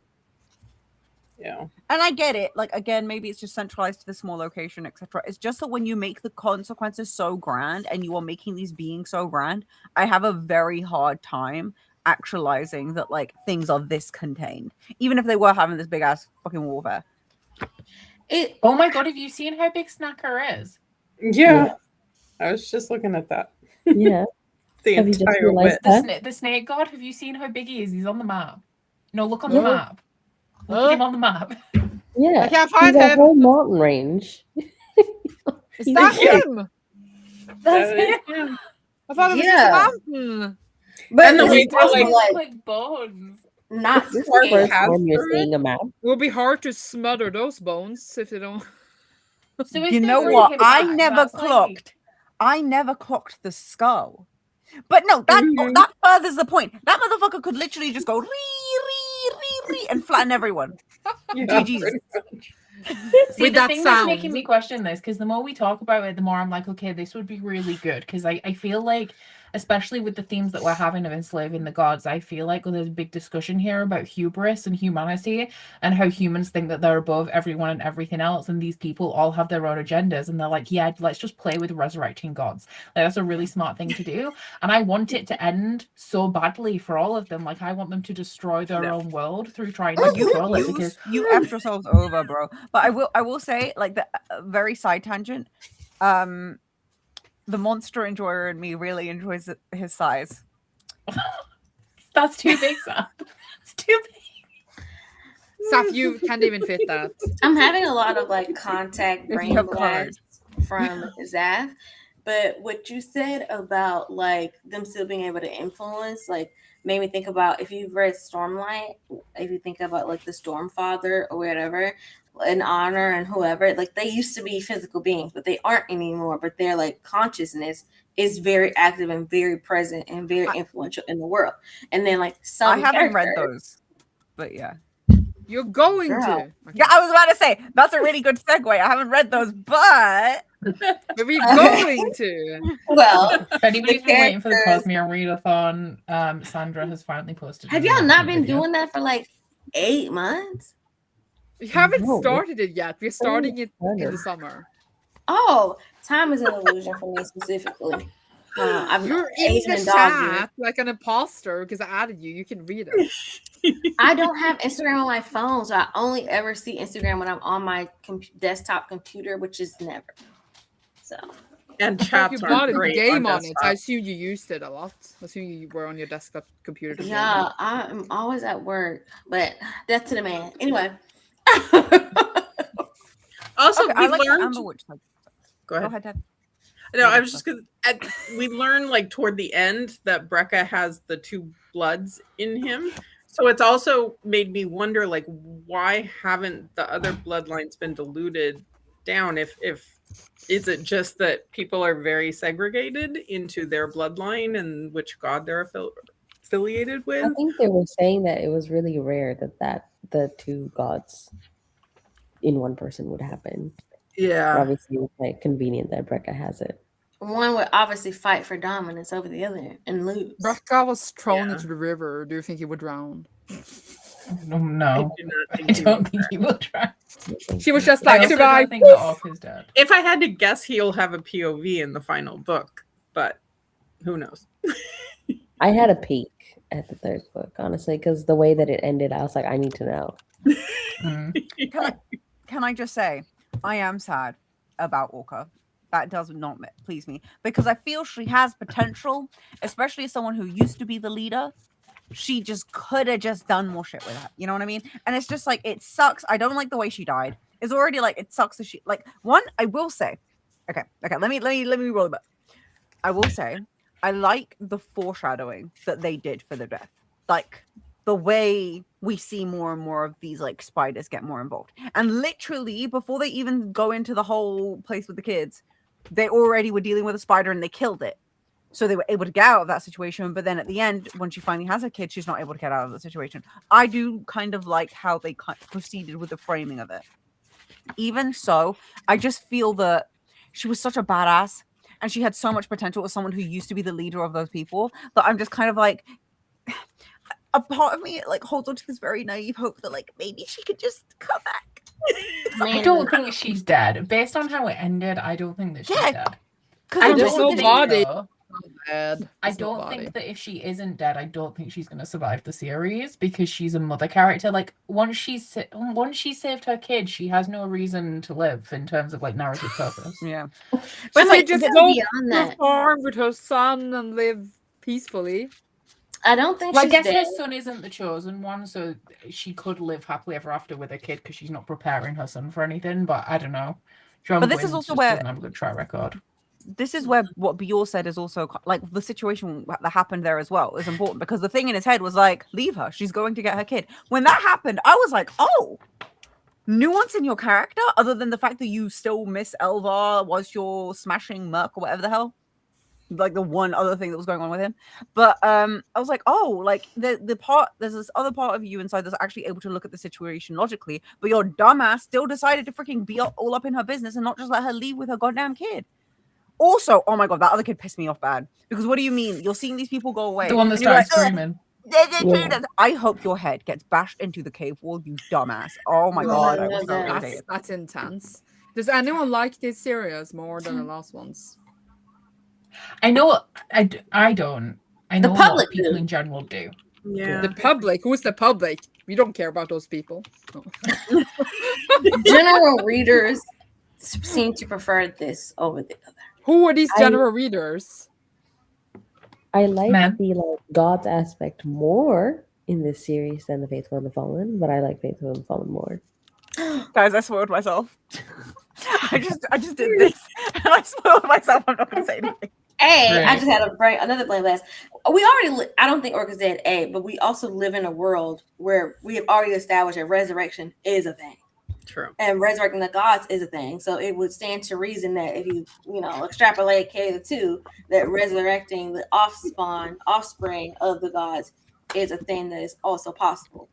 Yeah.
And I get it. Like, again, maybe it's just centralized to the small location, etc. It's just that when you make the consequences so grand and you are making these beings so grand, I have a very hard time actualizing that, like, things are this contained. Even if they were having this big ass fucking warfare.
Oh my god, have you seen how big Snacker is?
Yeah. I was just looking at that.
Yeah.
The
Have you just
entire
realized
width.
that?
The snake god, have you seen how big he is? He's on the map. No, look on the map. Look at him on the map.
Yeah.
I can't find
He's a
him.
whole mountain range.
Is that him?
That's
him.
I thought it was just a mountain.
But
And the way
It does
like,
look like bones.
not
This is
Or
the first
pass
time you're
through
seeing a map.
It will be hard to smother those bones if they don't.
So if
You
they
know
break
what?
it
I
back,
never
that's like-
clocked. I never clocked the skull. But no, that furthers the point. That motherfucker could literally just go ree, and flatten everyone.
yeah,
GG's.
pretty much.
See,
With
the
that
thing that's
sound.
making me question this, because the more we talk about it, the more I'm like, okay, this would be really good. Because I feel like, especially with the themes that we're having of enslaving the gods, I feel like there's a big discussion here about hubris and humanity and how humans think that they're above everyone and everything else. And these people all have their own agendas. And they're like, yeah, let's just play with resurrecting gods. Like, that's a really smart thing to do. And I want it to end so badly for all of them. Like, I want them to destroy their own world through trying to control it. Because
You effed yourselves over, bro. But I will say, like, the very side tangent, the monster enjoyer in me really enjoys his size.
that's too big, Sam. It's too big.
Saf, you can't even fit that.
I'm having a lot of like contact
If
brain
you have
blasts from Zaf But what you said about like them still being able to influence, like made me think about if you've read Stormlight, if you think about like the Stormfather or whatever, and Honor and whoever, like they used to be physical beings, but they aren't anymore. But their like consciousness is very active and very present and very influential in the world. And then like some
I haven't read
characters-
those, but yeah.
You're going
Girl.
to. Okay.
Yeah, I was about to say that's a really good segue. I haven't read those, but
Are we going to?
Well,
If anybody's
The
been waiting for the
characters-
Cosmere readathon, Sandra has finally posted.
have
a
y'all not been
video.
doing that for like 8 months?
We haven't
No.
started it yet. We're starting it in
started.
the summer.
Oh, time is an illusion for me specifically. I've
You're in
Asian
the
dog years.
chat like an imposter because I added you. You can read it.
I don't have Instagram on my phone, so I only ever see Instagram when I'm on my desktop computer, which is never. So
And
You
chats
bought
aren't
a
great
game on it.
desktop.
I assume you used it a lot. I assume you were on your desktop computer. to play
yeah,
it.
I'm always at work, but death to the man. Anyway.
Also,
okay,
we
I like the
learned.
Amber Witch. Go
Go ahead.
ahead, Deb.
No, I was just because we learned like toward the end that Brecca has the two bloods in him. So it's also made me wonder, like, why haven't the other bloodlines been diluted down? If is it just that people are very segregated into their bloodline and which god they're affiliated with?
I think they were saying that it was really rare that the two gods in one person would happen.
Yeah.
Obviously, it's like convenient that Brecca has it.
One would obviously fight for dominance over the other and lose.
Brekka was thrown
Yeah.
into the river. Do you think he would drown?
No,
do not
I
think he
don't
will
think he will try.
She was just
I
like,
also
survive.
don't think the orc is dead.
If I had to guess, he'll have a POV in the final book, but who knows?
I had a peek at the third book, honestly, because the way that it ended, I was like, I need to know.
Mm.
Can I just say, I am sad about Orca. That does not please me because I feel she has potential, especially as someone who used to be the leader. She just could have just done more shit with that. You know what I mean? And it's just like, it sucks. I don't like the way she died. It's already like, it sucks that she, like, one, I will say, okay, let me roll it back. I will say, I like the foreshadowing that they did for the death. Like, the way we see more and more of these like spiders get more involved. And literally, before they even go into the whole place with the kids, they already were dealing with a spider and they killed it. So they were able to get out of that situation. But then at the end, when she finally has a kid, she's not able to get out of the situation. I do kind of like how they proceeded with the framing of it. Even so, I just feel that she was such a badass and she had so much potential as someone who used to be the leader of those people that I'm just kind of like, a part of me like holds on to this very naive hope that like maybe she could just come back.
I don't think she's dead. Based on how it ended, I don't think that she's
Yeah,
dead.
'Cause
I
I'm
there's
just
no
don't
thinking-
body.
though,
Bad.
I
There's no
don't
body.
think that if she isn't dead, I don't think she's going to survive the series because she's a mother character. Like once she saved her kid, she has no reason to live in terms of like narrative purpose.
Yeah.
But
But
they
like,
just
even
go
beyond
to
that,
a farm with her son and live peacefully.
I don't think
Well, I
she's
guess
dead.
her son isn't the chosen one, so she could live happily ever after with her kid because she's not preparing her son for anything. But I don't know. John
But this is
Gwynne
also
just
where-
doesn't have a good track record.
This is where what Bjorn said is also like the situation that happened there as well is important because the thing in his head was like, leave her. She's going to get her kid. When that happened, I was like, oh, nuance in your character other than the fact that you still miss Elvar, was your smashing Merc or whatever the hell. Like the one other thing that was going on with him. But I was like, oh, like there's this other part of you inside that's actually able to look at the situation logically, but your dumbass still decided to freaking be all up in her business and not just let her leave with her goddamn kid. Also, oh my god, that other kid pissed me off bad. Because what do you mean? You're seeing these people go away.
The one that
and you're
started
like,
screaming.
Yeah.
I hope your head gets bashed into the cave wall, you dumbass. Oh my
Oh,
god,
I
I was
love
so
that.
irritated.
That's intense. Does anyone like these series more than the last ones?
I know. I don't. I
The
know a lot
public
of people
do.
in general do.
Yeah.
The public? Who's the public? We don't care about those people. No.
General readers seem to prefer this over the other.
Who are these
I-
general readers?
I like
Man.
the like gods aspect more in this series than the Faithful and the Fallen, but I like Faithful and the Fallen more.
Guys, I spoiled myself. I just did this, and I spoiled myself. I'm not going to say anything.
I
Right.
just had another brain blast. We already, I don't think Orca's dead, but we also live in a world where we have already established that resurrection is a thing.
True.
And resurrecting the gods is a thing. So it would stand to reason that if you extrapolate K the two, that resurrecting the offspring of the gods is a thing that is also possible.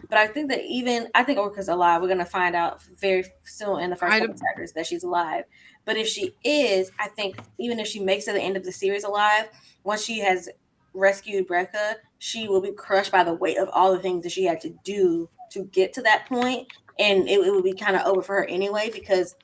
But I think Orca's alive. We're gonna find out very soon in the first couple chapters that she's alive. But if she is, I think even if she makes it to the end of the series alive, once she has rescued Brecca, she will be crushed by the weight of all the things that she had to do to get to that point. And it would be kind of over for her anyway, because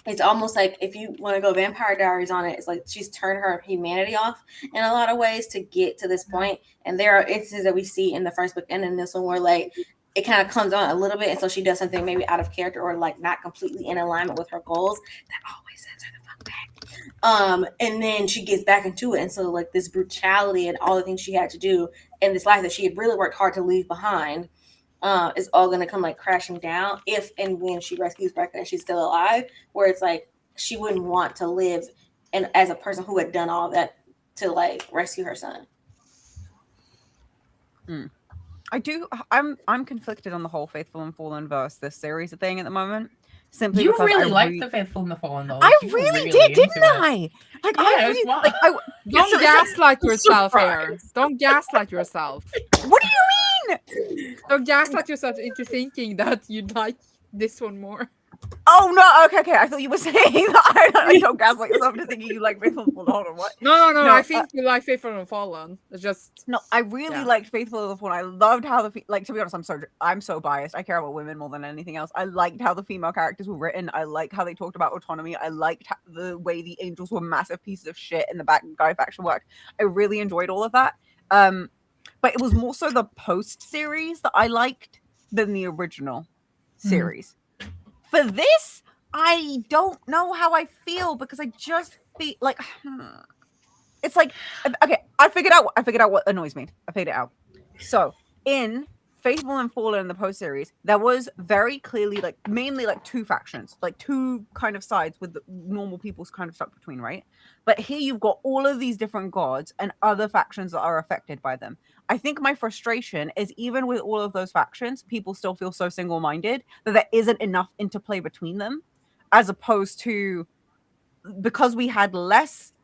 it's almost like if you want to go Vampire Diaries on it, it's like she's turned her humanity off in a lot of ways to get to this point. And there are instances that we see in the first book and in this one where like it kind of comes on a little bit, and so she does something maybe out of character or like not completely in alignment with her goals. That always sends her the fuck back. And then she gets back into it, and so like this brutality and all the things she had to do in this life that she had really worked hard to leave behind is all going to come like crashing down if and when she rescues Brecca and she's still alive, where it's like she wouldn't want to live and as a person who had done all that to like rescue her son.
I'm conflicted on the whole Faithful and Fallen verse this series thing at the moment. Simply
You
because
really liked the Faithful and the Fallen, though.
I
You were
really
into
did,
it.
didn't I? Like,
Yeah,
I
it was
really,
fun.
like,
Don't
so it's
gaslight yourself here.
surprise.
Don't gaslight yourself.
What do you mean?
Don't gaslight yourself into thinking that you like this one more.
Oh no, okay. I thought you were saying that I don't gaslight yourself into thinking you like Faithful and Fallen. Hold on, what?
No.
No,
I think you like Faithful and Fallen. It's just
No, I really
Yeah.
liked Faithful and the Fallen. I loved how to be honest, I'm so biased. I care about women more than anything else. I liked how the female characters were written. I liked how they talked about autonomy. I liked the way the angels were massive pieces of shit and the bad guy faction worked. I really enjoyed all of that. But it was more so the post series that I liked than the original series. For this, I don't know how I feel because I just feel like it's like okay, I figured out what annoys me. I figured it out. So in Faithful and Fallen in the post series, there was very clearly like mainly like two factions, like two kind of sides with the normal people's kind of stuck between, right? But here you've got all of these different gods and other factions that are affected by them. I think my frustration is even with all of those factions, people still feel so single-minded that there isn't enough interplay between them, as opposed to because we had less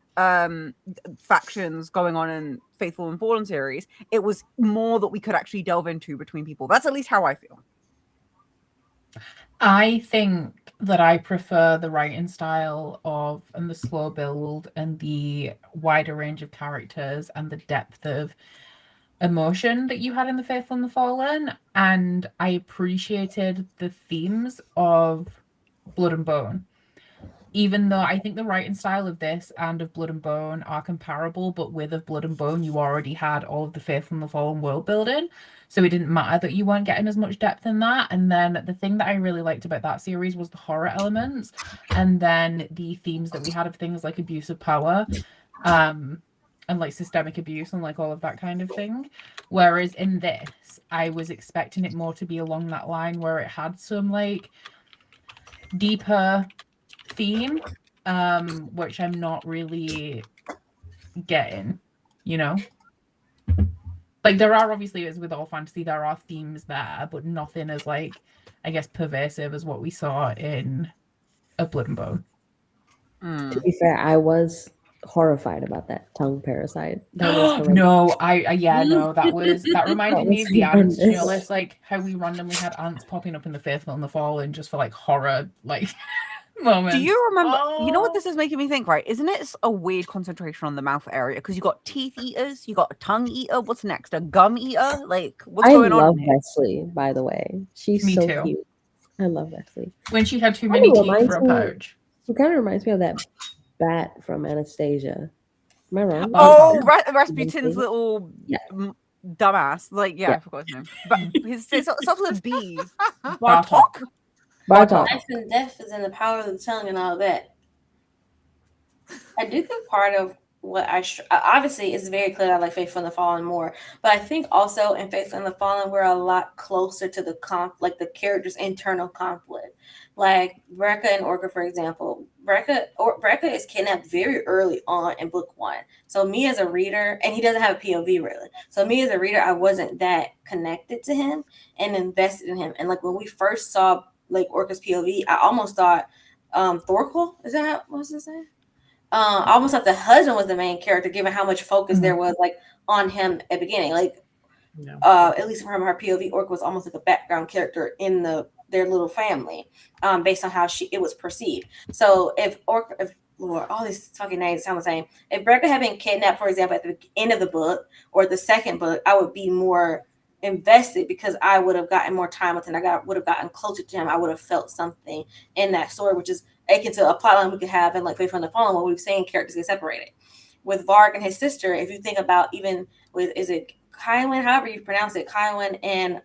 factions going on in Faithful and Fallen series, it was more that we could actually delve into between people. That's at least how I feel.
I think that I prefer the writing style of and the slow build and the wider range of characters and the depth of emotion that you had in The Faithful and the Fallen. And I appreciated the themes of Blood and Bone. Even though I think the writing style of this and of Blood and Bone are comparable, but with of Blood and Bone, you already had all of the Faithful and the Fallen world building. So it didn't matter that you weren't getting as much depth in that. And then the thing that I really liked about that series was the horror elements. And then the themes that we had of things like abuse of power, and like systemic abuse and like all of that kind of thing. Whereas in this, I was expecting it more to be along that line where it had some like deeper theme, which I'm not really getting, you know? Like there are obviously, as with all fantasy, there are themes there, but nothing as like, I guess, pervasive as what we saw in A Blood and Bone.
To be fair, I was horrified about that tongue parasite. That was horrendous.
No, that reminded me of the ants, you know,
horrendous.
it's like how we randomly had ants popping up in The Faithful and the Fallen just for like horror, like moments.
Do you remember? You know what this is making me think, right? Isn't it a weird concentration on the mouth area? Because you got teeth eaters, you got a tongue eater. What's next? A gum eater? Like what's going
I
on?
love
Here?
Wesley, by the way. She's
Me
so
too.
cute. I love Wesley.
When she had too
Kinda
many teeth
reminds
for a
me-
pouch.
She kind of reminds me of that bat from Anastasia. Am I wrong?
Oh,
Rasputin's little
Yeah.
dumbass. Like, yeah,
Yeah.
I forgot his name. But his it's something with B.
Bartok.
Bartok?
Bartok.
Life and death is in the power of the tongue and all that. I do think part of what obviously it's very clear I like Faithful and the Fallen more, but I think also in Faithful and the Fallen we're a lot closer to the like the character's internal conflict. Like Brecca and Orca, for example. Brecca is kidnapped very early on in book 1. So me as a reader, and he doesn't have a POV really. So me as a reader, I wasn't that connected to him and invested in him. And like when we first saw like Orca's POV, I almost thought Thorkel, is that what was his name? I almost thought the husband was the main character, given how much focus there was like on him at the beginning. Like
No.
at least from her POV, Orca was almost like a background character in their little family, based on how it was perceived. So if Lord, all these fucking names sound the same. If Brecca had been kidnapped, for example, at the end of the book or the second book, I would be more invested because I would have gotten more time with him. Would have gotten closer to him. I would have felt something in that story, which is akin to a plotline we could have in like Faithful and the Fallen, where we've seen characters get separated. With Varg and his sister, if you think about even with, is it Kywin, however you pronounce it, Kywin and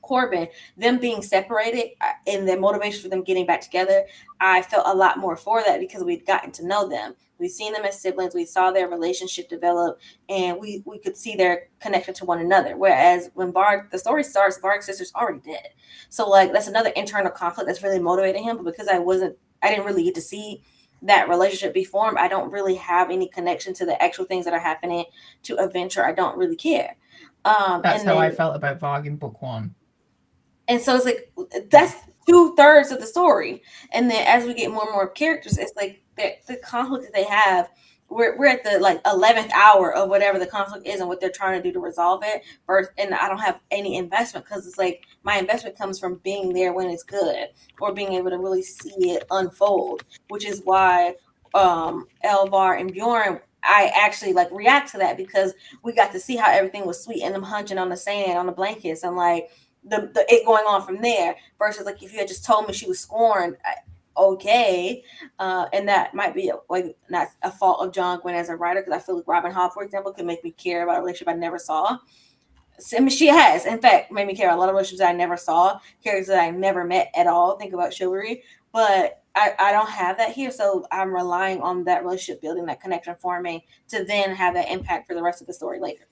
Corbin, them being separated and their motivation for them getting back together, I felt a lot more for that because we'd gotten to know them. We've seen them as siblings. We saw their relationship develop, and we could see their connection to one another. Whereas when the story starts, Varg's sister's already dead. So like that's another internal conflict that's really motivating him. But because I didn't really get to see that relationship be formed, I don't really have any connection to the actual things that are happening to Adventure. I don't really care.
That's how I felt about Varg in book 1.
And so it's like that's 2/3 of the story. And then as we get more and more characters, it's like the conflict that they have. We're at the like 11th hour of whatever the conflict is and what they're trying to do to resolve it. And I don't have any investment because it's like my investment comes from being there when it's good or being able to really see it unfold, which is why Elvar and Bjorn, I actually like react to that because we got to see how everything was sweet and them hunching on the sand, on the blankets, and like the it going on from there versus like if you had just told me she was scorned, okay, and that might be like not a fault of John Gwynne as a writer because I feel like Robin Hobb, for example, could make me care about a relationship I never saw. I mean, she has, in fact, made me care about a lot of relationships that I never saw, characters that I never met at all. Think about chivalry, but I don't have that here, so I'm relying on that relationship building, that connection forming, to then have that impact for the rest of the story later.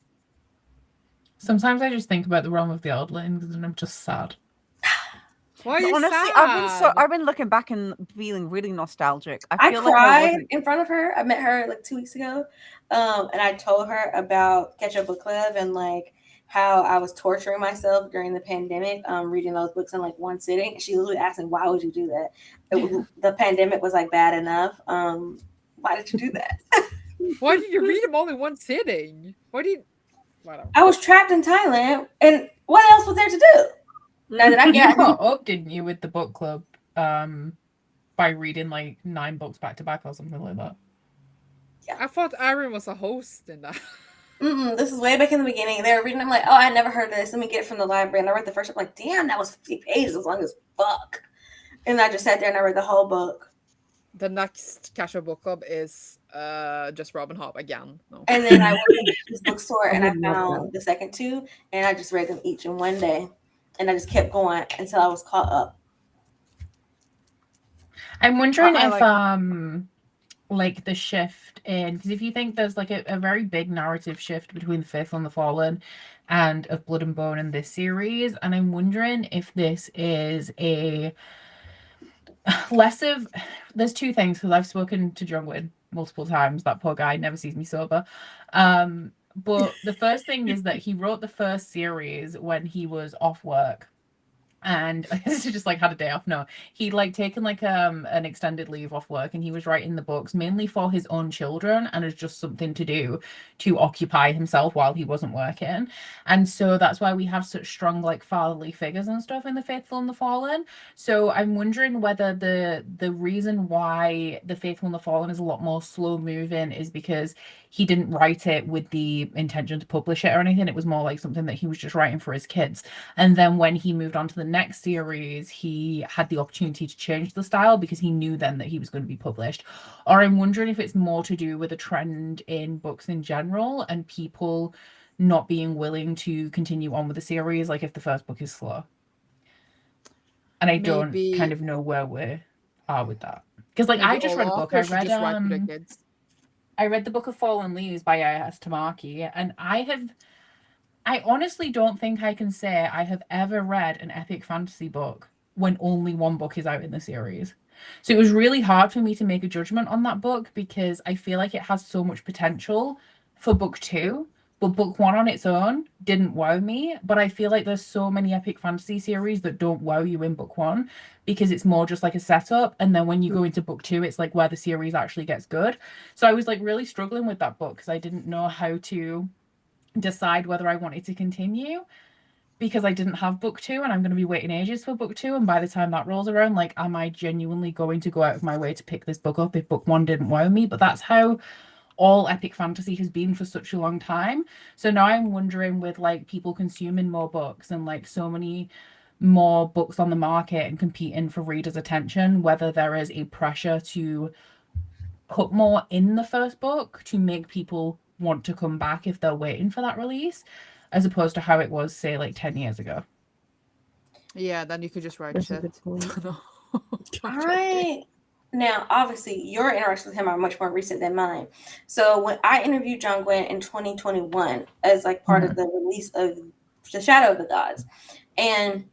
Sometimes I just think about the realm of the Eldlings and I'm just sad.
Why are you
Honestly,
sad?
I've been looking back and feeling really nostalgic.
I
feel
cried
like
in front of her. I met her like 2 weeks ago, and I told her about Catch Up Book Club and like how I was torturing myself during the pandemic, reading those books in like one sitting. She literally asked me, "Why would you do that?" The pandemic was like bad enough. Why did you do that?
Why did you read them all in one sitting? Why did? Whatever.
I was trapped in Thailand, and what else was there to do? Now that I
You
got
got up, didn't you, with the book club, by reading like 9 books back to back or something like that?
I thought Aaron was a host in that.
This is way back in the beginning. They were reading. I'm like, oh, I never heard of this. Let me get it from the library. And I read the first. I'm like, damn, that was 50 pages, as long as fuck. And I just sat there and I read the whole book.
The next Casual Book Club is just Robin Hobb again. No.
And then I went to this bookstore and I
would love
found
that.
the second 2, and I just read them each in one day. And I just kept going until I was caught up.
I'm wondering
I
if like the shift in, because if you think there's like a very big narrative shift between The Faithful and the Fallen and Of Blood and Bone in this series, and I'm wondering if this is a less of, there's 2 things, because I've spoken to John Gwynne multiple times. That poor guy never sees me sober. But the first thing is that he wrote the first series when he was off work. And this is just like had a day off. No, he'd like taken like an extended leave off work, and he was writing the books mainly for his own children and as just something to do to occupy himself while he wasn't working. And so that's why we have such strong like fatherly figures and stuff in The Faithful and the Fallen. So I'm wondering whether the reason why The Faithful and the Fallen is a lot more slow moving is because he didn't write it with the intention to publish it or anything. It was more like something that he was just writing for his kids. And then when he moved on to the next series, he had the opportunity to change the style because he knew then that he was going to be published. Or I'm wondering if it's more to do with a trend in books in general and people not being willing to continue on with the series, like if the first book is slow. And I don't
Maybe-
kind of know where we are with that. Because like
Maybe
I just read a
all
book. I
authors should just write for their
read
kids.
I read the Book of Fallen Leaves by I.S. Tamaki, and I honestly don't think I can say I have ever read an epic fantasy book when only one book is out in the series. So it was really hard for me to make a judgment on that book because I feel like it has so much potential for book 2, but book 1 on its own didn't wow me. But I feel like there's so many epic fantasy series that don't wow you in book 1 because it's more just like a setup, and then when you go into book 2 it's like where the series actually gets good. So I was like really struggling with that book because I didn't know how to decide whether I wanted to continue, because I didn't have book 2 and I'm going to be waiting ages for book 2, and by the time that rolls around, like, am I genuinely going to go out of my way to pick this book up if book 1 didn't wow me? But that's how all epic fantasy has been for such a long time. So now I'm wondering, with like people consuming more books and like so many more books on the market and competing for readers' attention, whether there is a pressure to put more in the first book to make people want to come back if they're waiting for that release, as opposed to how it was, say, like 10 years ago.
Yeah, then you could just write
That's a
shit.
good point.
No. I'm joking.
Now, obviously, your interactions with him are much more recent than mine. So when I interviewed John Gwynn in 2021 as like part of the release of The Shadow of the Gods, and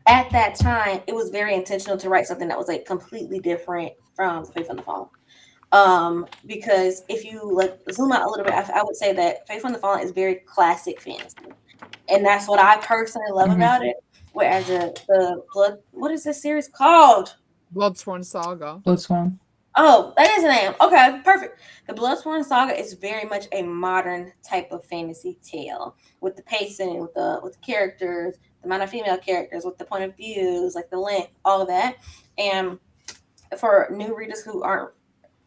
at that time, it was very intentional to write something that was like completely different from Faith on the Fallen. Because if you like zoom out a little bit, I would say that Faith on the Fallen is very classic fantasy, and that's what I personally love about it. Whereas the Blood, what is this series called?
Bloodsworn Saga.
Bloodsworn.
Oh, that is the name. Okay, perfect. The Bloodsworn Saga is very much a modern type of fantasy tale with the pacing, with the characters, the amount of female characters, with the point of views, like the length, all of that. And for new readers who aren't,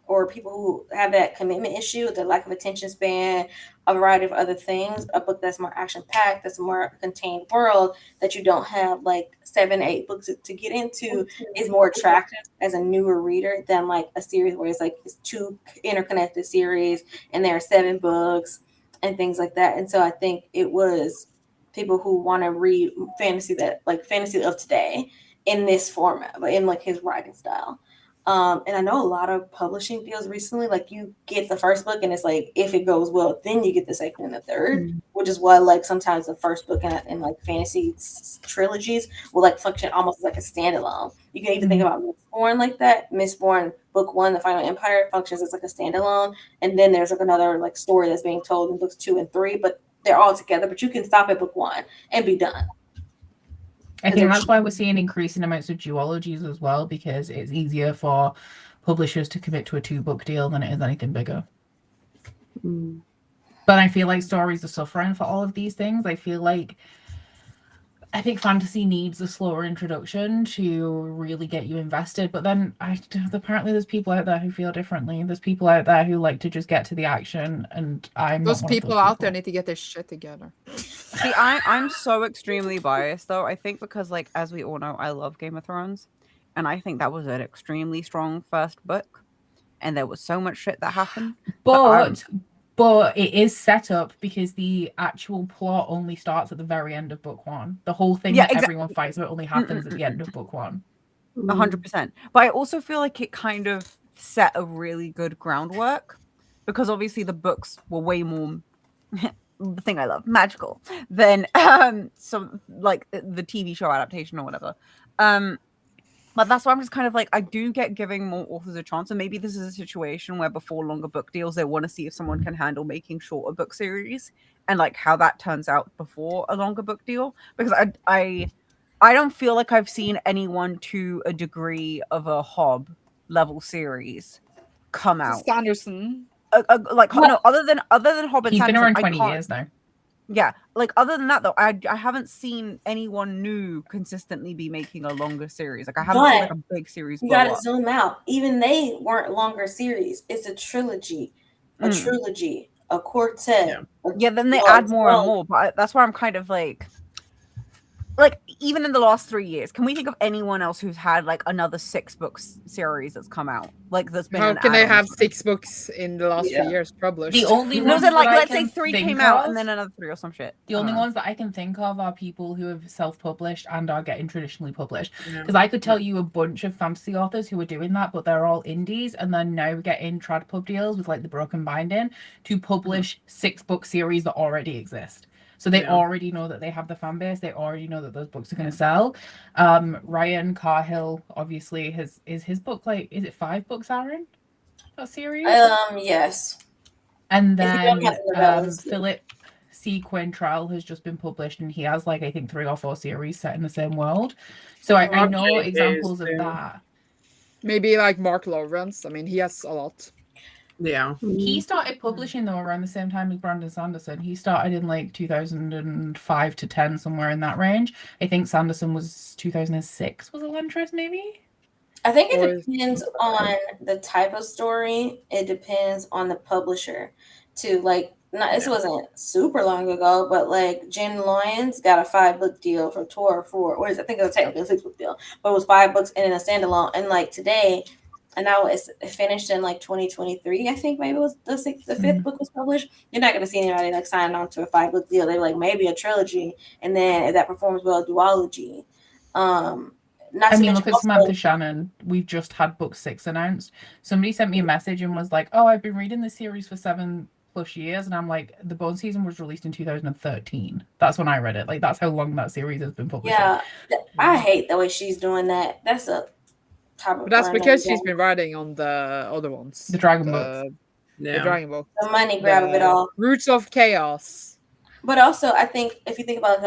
or people who have that commitment issue, the lack of attention span, a variety of other things, a book that's more action-packed, that's a more contained world, that you don't have like 7, 8 books to get into, is more attractive as a newer reader than like a series where it's 2 interconnected series and there are 7 books and things like that. And so I think it was people who want to read fantasy, that like fantasy of today in this format, but in like his writing style. And I know a lot of publishing deals recently, like you get the first book and it's like, if it goes well, then you get the second and the third, which is why like sometimes the first book in like fantasy trilogies will like function almost like a standalone. You can even think about Mistborn like that. Mistborn book 1, The Final Empire, functions as like a standalone. And then there's like another like story that's being told in books 2 and 3, but they're all together, but you can stop at book 1 and be done.
I think that's why we're seeing increasing amounts of duologies as well, because it's easier for publishers to commit to a 2-book deal than it is anything bigger. But I feel like stories are suffering for all of these things. I feel like epic fantasy needs a slower introduction to really get you invested. But then apparently there's people out there who feel differently. There's people out there who like to just get to the action, and I'm
Those
not one of
people out there need to get their shit together.
See, I'm so extremely biased though. I think because like as we all know, I love Game of Thrones, and I think that was an extremely strong first book, and there was so much shit that happened.
But it is set up because the actual plot only starts at the very end of book 1. The whole thing that everyone fights about only happens at the end of book 1.
100%. But I also feel like it kind of set a really good groundwork, because obviously the books were way more the thing I love, magical, than so like the TV show adaptation or whatever. But that's why I'm just kind of like, I do get giving more authors a chance. And maybe this is a situation where before longer book deals, they want to see if someone can handle making shorter book series and like how that turns out before a longer book deal. Because I don't feel like I've seen anyone to a degree of a Hob level series come out.
Sanderson.
No, other than Hob and
He's been
Sanderson,
around 20 years now.
Yeah, like other than that though, I haven't seen anyone new consistently be making a longer series. Like I haven't seen like a big series.
You gotta zoom out. Even they weren't longer series. It's a trilogy, a quartet.
Yeah, then they add more and more. But that's why I'm kind of like even in the last 3 years, can we think of anyone else who's had like another 6 books series that's come out? Like that's been.
How can they have 6 books in the last 3 years published?
The only ones
like
that
let's say 3 came out and then another 3 or some shit.
The only ones that I can think of are people who have self-published and are getting traditionally published. Because I could tell you a bunch of fantasy authors who are doing that, but they're all indies and they're now getting trad pub deals with like the Broken Binding to publish 6-book series that already exist. So they
Yeah.
already know that they have the fan base. They already know that those books are going to sell. Ryan Carhill obviously is his book, like, is it 5 books, Aaron? That series?
Yes.
And
If you don't
then
have the novellas, yeah.
Philip C. Quintrell has just been published, and he has, like, I think 3 or 4 series set in the same world. So I
Mark
know
J.
examples of
too.
that.
Maybe like Mark Lawrence. I mean, he has a lot.
Yeah.
He started publishing though around the same time as Brandon Sanderson. He started in like 2005 to 10, somewhere in that range. I think Sanderson was 2006. Was Elantris maybe?
I think it
Or-
depends on the type of story. It depends on the publisher too. Like, not this wasn't super long ago, but like Jen Lyons got a 5-book deal from Tor for what is it? I think it was technically a 6-book deal, but it was 5 books and then a standalone. And like today, and now it's finished in like 2023. I think maybe it was the 5th book was published. You're not gonna see anybody like signing on to a 5-book deal. They're like maybe a trilogy, and then if that performs well, duology. Not
I
to
mean,
mention
look at
also-
Samantha Shannon. We've just had book 6 announced. Somebody sent me a message and was like, "Oh, I've been reading this series for 7+ years," and I'm like, "The Bone season was released in 2013. That's when I read it. Like, that's how long that series has been published."
Yeah, I hate the way she's doing that. That's a topic.
But that's
for
because
another
she's
day.
been writing on the other ones.
The Dragon books.
The
Yeah.
Dragon book.
The money grab of it all.
Roots of Chaos.
But also, I think if you think about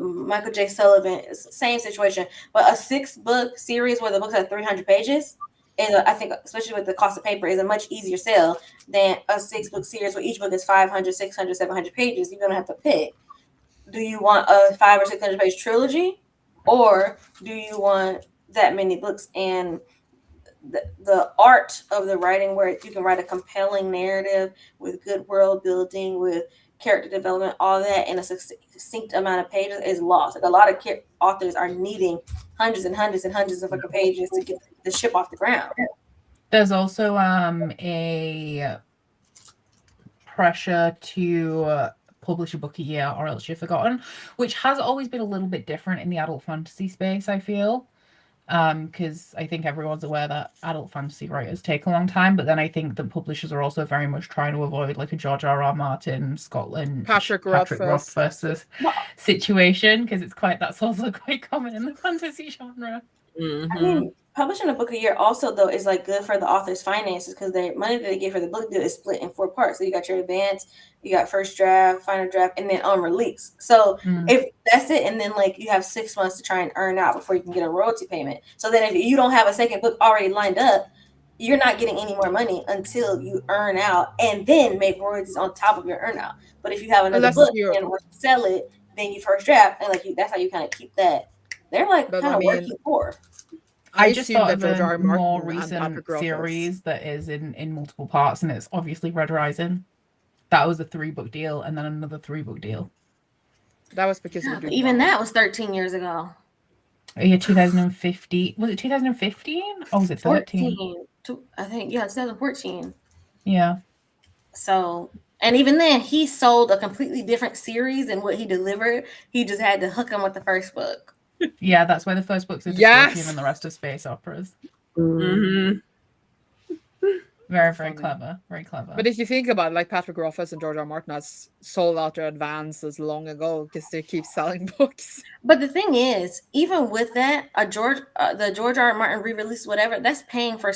Michael J. Sullivan, it's the same situation. But a 6-book series where the books are 300 pages, is I think, especially with the cost of paper, is a much easier sell than a 6-book series where each book is 500, 600, 700 pages. You're going to have to pick. Do you want a 500 or 600 page trilogy? Or do you want that many books and the art of the writing where you can write a compelling narrative with good world building, with character development, all that in a succinct amount of pages is lost. Like a lot of authors are needing hundreds and hundreds and hundreds of fucking pages to get the ship off the ground.
There's also a pressure to publish a book a year or else you're forgotten, which has always been a little bit different in the adult fantasy space, I feel. Because I think everyone's aware that adult fantasy writers take a long time, but then I think that publishers are also very much trying to avoid like a George R.R. Martin, Scotland,
Patrick
Rothfuss versus situation, because that's also quite common in the fantasy genre.
Mm-hmm.
I mean, publishing a book a year also though is like good for the author's finances because the money that they get for the book deal is split in 4 parts. So you got your advance, you got first draft, final draft, and then on release. So if that's it, and then like you have 6 months to try and earn out before you can get a royalty payment. So then if you don't have a second book already lined up, you're not getting any more money until you earn out and then make royalties on top of your earn out. But if you have another book and want to sell it, then you first draft and like that's how you kind of keep that. They're like kind of working for.
I just thought of a more recent series that is in multiple parts, and it's obviously Red Rising. That was a 3-book deal, and then another 3-book deal.
That was because
even that was 13 years ago.
Yeah, 2015. Was it 2015 or was it 13?
14. I think 2014.
Yeah.
So, and even then, he sold a completely different series than what he delivered. He just had to hook him with the first book.
Yeah, that's why the first books are dystopian and the rest are space operas.
Mm-hmm.
Very, very clever. Very clever.
But if you think about it, like Patrick Rothfuss and George R. Martin has sold out their advances long ago because they keep selling books.
But the thing is, even with that, the George R. Martin re-release, whatever, that's paying for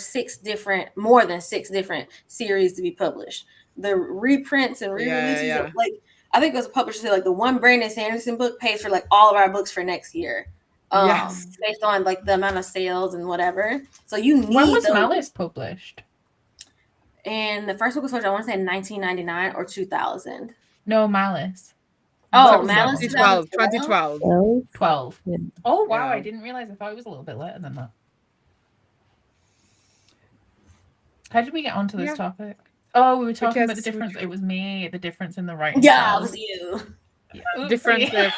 more than 6 different series to be published. The reprints and re-releases, are, like I think it was a publisher said, like the one Brandon Sanderson book pays for like all of our books for next year. Based on like the amount of sales and whatever. So you need.
When was Malice published?
And the first book was published, I want to say in 1999 or 2000.
No, Malice.
Oh, Malice
2012.
12.
Yeah.
Oh wow, I didn't realize. I thought it was a little bit later than that. How did we get onto this topic? Oh, we were talking about the difference. It was me, the difference in the writing.
Yeah, it was you.
Yeah.
Different.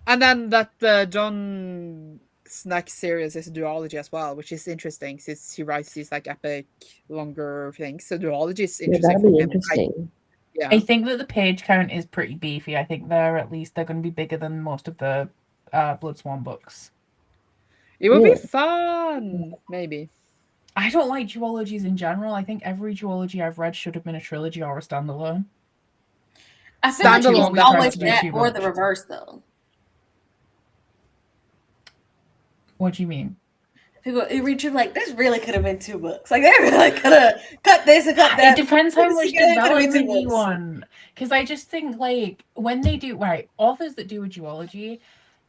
And then that the John Snack series is a duology as well, which is interesting since he writes these like epic, longer things. So duology is interesting.
Yeah, that'd be interesting.
I think that the page count is pretty beefy. I think they're going to be bigger than most of the Bloodsworn books.
It would be fun, maybe.
I don't like duologies in general. I think every duology I've read should have been a trilogy or a standalone.
I feel like
Standalone,
it's
that
always
tries to do
that
too
or the
much.
reverse though.
What do you mean?
People you read, you're like, this really could have been 2 books. Like they really could have cut this and cut that.
It depends how
This
much
together could've been 2
development you
books.
want. Because I just think, like, when they do, right, authors that do a duology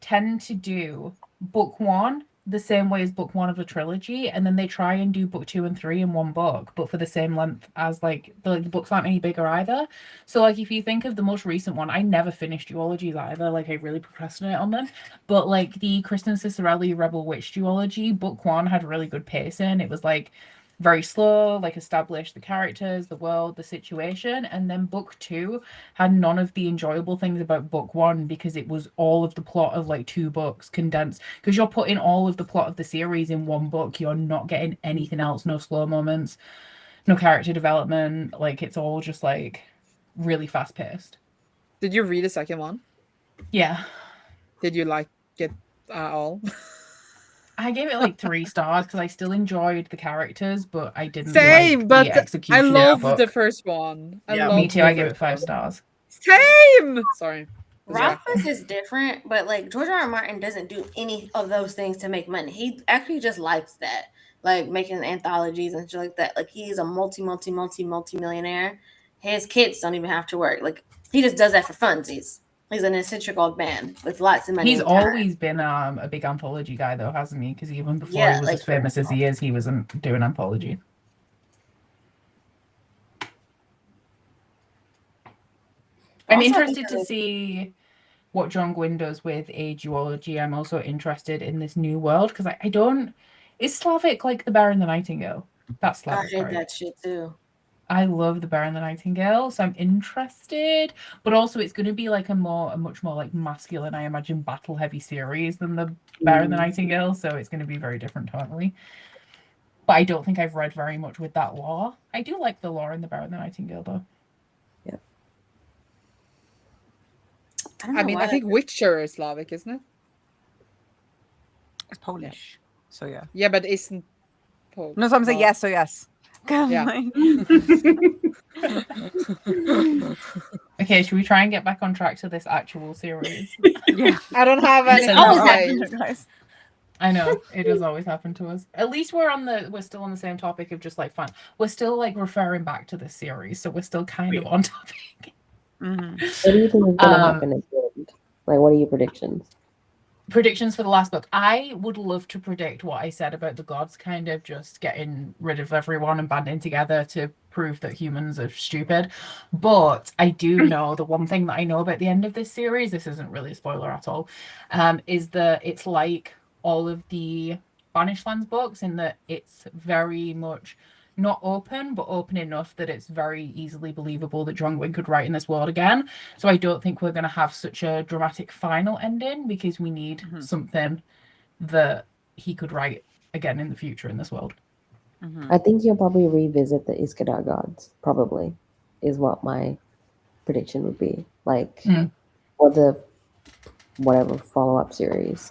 tend to do book 1 the same way as book 1 of a trilogy, and then they try and do book 2 and 3 in one book, but for the same length as, like, the books aren't any bigger either. So, like, if you think of the most recent one, I never finished duologies either. Like, I really procrastinate on them. But, like, the Kristen Cicerelli Rebel Witch duology, book 1 had really good pacing. It was, like, very slow, like establish the characters, the world, the situation. And then book 2 had none of the enjoyable things about book 1 because it was all of the plot of like 2 books condensed. Because you're putting all of the plot of the series in one book, you're not getting anything else, no slow moments, no character development. Like it's all just like really fast paced.
Did you read the second one?
Yeah.
Did you like it at all?
I gave it like 3 stars because I still enjoyed the characters, but I didn't
Same,
like
but
the
I
execution.
love the first one.
Yeah.
Me
loved
too.
the
I give it
first
5
one.
stars.
Same. Sorry. Yeah.
Rothfuss is different, but like George R. R. Martin doesn't do any of those things to make money. He actually just likes that, like making anthologies and shit like that. Like he's a multi-millionaire. His kids don't even have to work. Like he just does that for funsies. He's an eccentric old man with lots of money.
He's
and time.
always been a big anthology guy, though, hasn't he? Because even before
Yeah,
he was
like,
as famous as he is, he wasn't doing anthology. I'm
Also,
interested to
because-
see what John Gwynne does with a duology. I'm also interested in this new world because I don't. Is Slavic like The Bear and the Nightingale? That's
I
Slavic,
hate
right?
that shit too.
I love The Bear and the Nightingale, so I'm interested. But also, it's going to be like a much more like masculine, I imagine, battle heavy series than The Bear and the Nightingale. So it's going to be very different tonally. But I don't think I've read very much with that lore. I do like the lore in The Bear and the Nightingale, though.
I, don't
I
know
mean,
why
I think Witcher is Slavic, isn't it?
It's Polish. So yeah.
Yeah, but isn't Polish.
No, so I'm saying yes, so yes.
Yeah.
Okay, should we try and get back on track to this actual series?
Yeah.
I don't have
It's
any.
always
say.
Guys.
I know it does always happen to us. At least we're still on the same topic of just like fun. We're still like referring back to this series, so we're still kind of on topic.
Mm-hmm.
What do you think is going to happen at the end? Like, what are your predictions?
Predictions for the last book. I would love to predict what I said about the gods kind of just getting rid of everyone and banding together to prove that humans are stupid. But I do know the one thing that I know about the end of this series, this isn't really a spoiler at all, is that it's like all of the Banished Lands books in that it's very much not open, but open enough that it's very easily believable that John Gwynne could write in this world again. So I don't think we're going to have such a dramatic final ending because we need something that he could write again in the future in this world.
I think you'll probably revisit the Iskadar gods, probably, is what my prediction would be. Like, for the whatever follow-up series.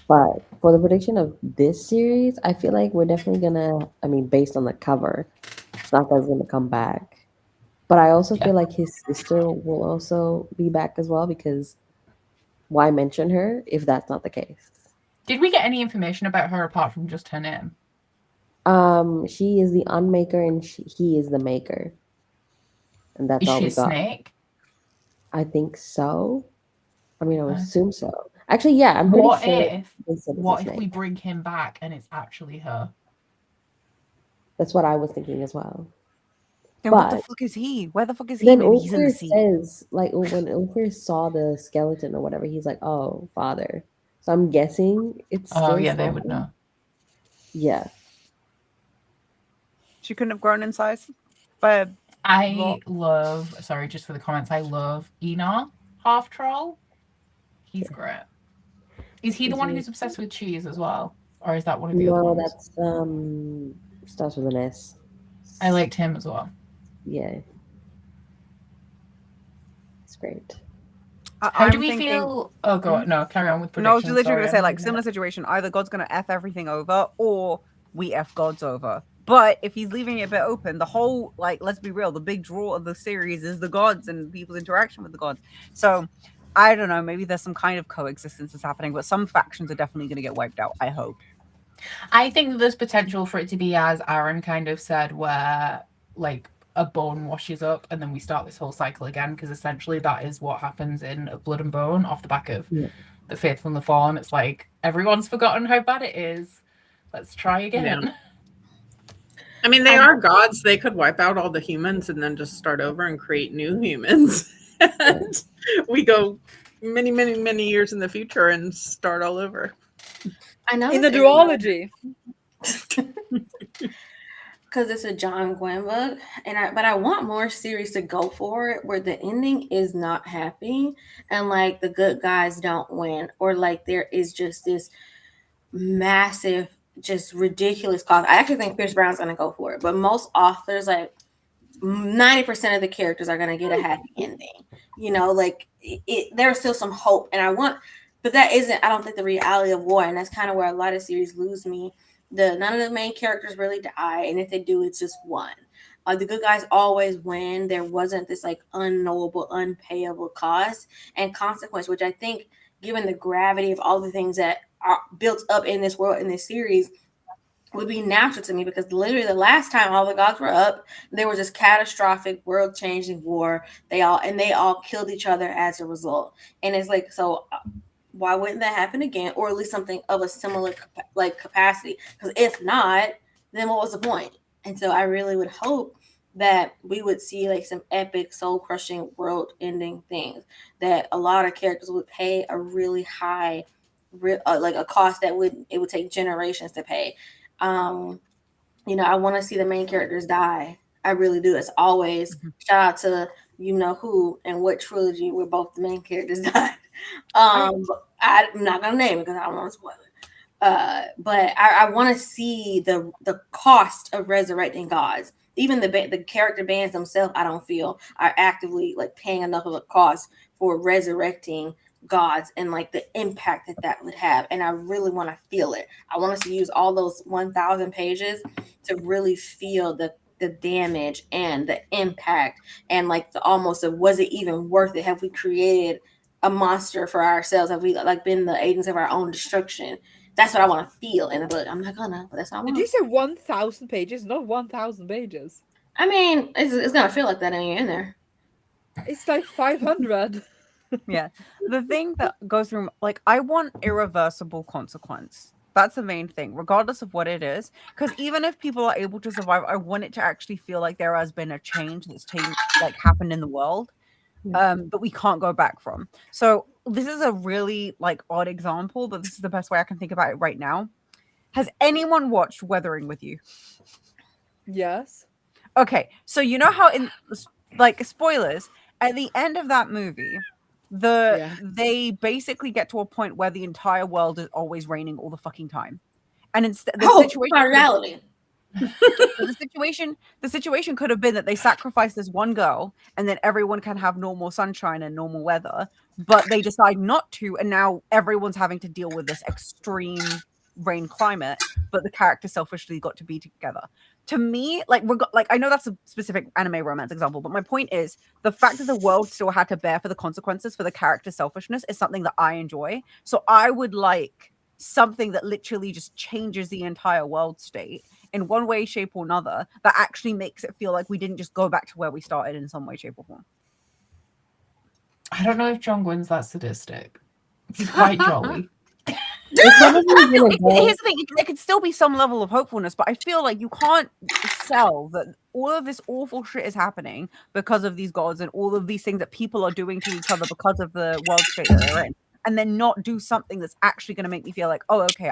But for the prediction of this series, I feel like we're definitely gonna, I mean, based on the cover, Snaka's gonna come back. But I also feel like his sister will also be back as well, because why mention her if that's not the case?
Did we get any information about her apart from just her name?
She is the unmaker and he is the maker. And that's
Is
all
she
we
a
got.
snake?
I think so. I mean, I would assume so. Actually, yeah, I'm pretty
What
sure.
if
they said it's a
What if we
snake.
bring him back and it's actually her?
That's what I was thinking as well.
Then what the
But-
fuck is he? Where the fuck is he?
Then
Maybe he's in the
Ulfir
sea.
says, like, when Ulfir saw the skeleton or whatever, he's like, "Oh, father." So I'm guessing it's.
Oh
still
yeah, they would
Snaka.
know.
Yeah,
She couldn't have grown in size. But
I love. Sorry, just for the comments. I love Enar, half troll. He's great. Is he the one who's obsessed with cheese as well, or is that one of the other
no,
ones?
that's starts with an S.
I liked him as well.
Yeah, it's great.
How do we feel? Oh god, no, carry on with predictions.
No, I was literally
sorry,
going to say,
I'm
like,
looking
similar
at-
situation. Either God's going to F everything over, or we F God's over. But if he's leaving it a bit open, the whole, like, let's be real, the big draw of the series is the gods and people's interaction with the gods. So I don't know, maybe there's some kind of coexistence that's happening, but some factions are definitely going to get wiped out, I hope.
I think there's potential for it to be, as Aaron kind of said, where like a bone washes up and then we start this whole cycle again, because essentially that is what happens in Blood and Bone off the back of The Faithful and the Fallen. It's like everyone's forgotten how bad it is. Let's try again.
Yeah. I mean, they are gods. They could wipe out all the humans and then just start over and create new humans. And we go many, many, many years in the future and start all over.
I know
In the
that
duology.
because it's a John Gwen book, but I want more series to go for it where the ending is not happy and like the good guys don't win, or like there is just this massive, just ridiculous cost. I actually think Pierce Brown's gonna go for it, but most authors, like 90% of the characters, are gonna get a happy ending. You know, like there's still some hope, and but that isn't, I don't think, the reality of war, and that's kind of where a lot of series lose me. None of the main characters really die, and if they do, it's just one. The good guys always win. There wasn't this like unknowable, unpayable cost and consequence, which I think, given the gravity of all the things that are built up in this world, in this series, would be natural to me, because literally the last time all the gods were up, there was this catastrophic world-changing war. They all killed each other as a result, and it's like, so why wouldn't that happen again, or at least something of a similar like capacity? Because if not, then what was the point? And so I really would hope that we would see like some epic, soul-crushing, world-ending things that a lot of characters would pay a really high, like a cost that it would take generations to pay. You know, I want to see the main characters die. I really do. It's always shout out to you know who and what trilogy where both the main characters died. I'm not gonna name it because I don't want to spoil it. But I want to see the cost of resurrecting gods. Even the character bands themselves, I don't feel are actively like paying enough of a cost for resurrecting gods and like the impact that would have. And I really want to feel it. I want us to use all those 1,000 pages to really feel the damage and the impact, and like the almost of, was it even worth it? Have we created a monster for ourselves? Have we like been the agents of our own destruction? That's what I want to feel in the book. I'm not gonna, but that's what I want.
Did you say 1,000 pages? Not 1,000 pages.
I mean, it's gonna feel like that when you're in there.
It's like 500.
Yeah. The thing that goes through, like, I want irreversible consequence. That's the main thing, regardless of what it is. Because even if people are able to survive, I want it to actually feel like there has been a change that's happened in the world, that we can't go back from. So this is a really like odd example, but this is the best way I can think about it right now. Has anyone watched Weathering with You?
Yes.
Okay, so you know how in like spoilers at the end of that movie, they basically get to a point where the entire world is always raining all the fucking time, and instead
reality.
the situation could have been that they sacrifice this one girl and then everyone can have normal sunshine and normal weather, but they decide not to, and now everyone's having to deal with this extreme rain climate, but the characters selfishly got to be together. To me, like I know that's a specific anime romance example, but my point is the fact that the world still had to bear for the consequences for the character selfishness is something that I enjoy. So I would like something that literally just changes the entire world state in one way, shape, or another, that actually makes it feel like we didn't just go back to where we started in some way, shape, or form.
I don't know if John Gwen's that sadistic. He's quite jolly.
Here's the thing, there could still be some level of hopefulness, but I feel like you can't sell that all of this awful shit is happening because of these gods and all of these things that people are doing to each other because of the world state that they're in, and then not do something that's actually going to make me feel like, oh, okay,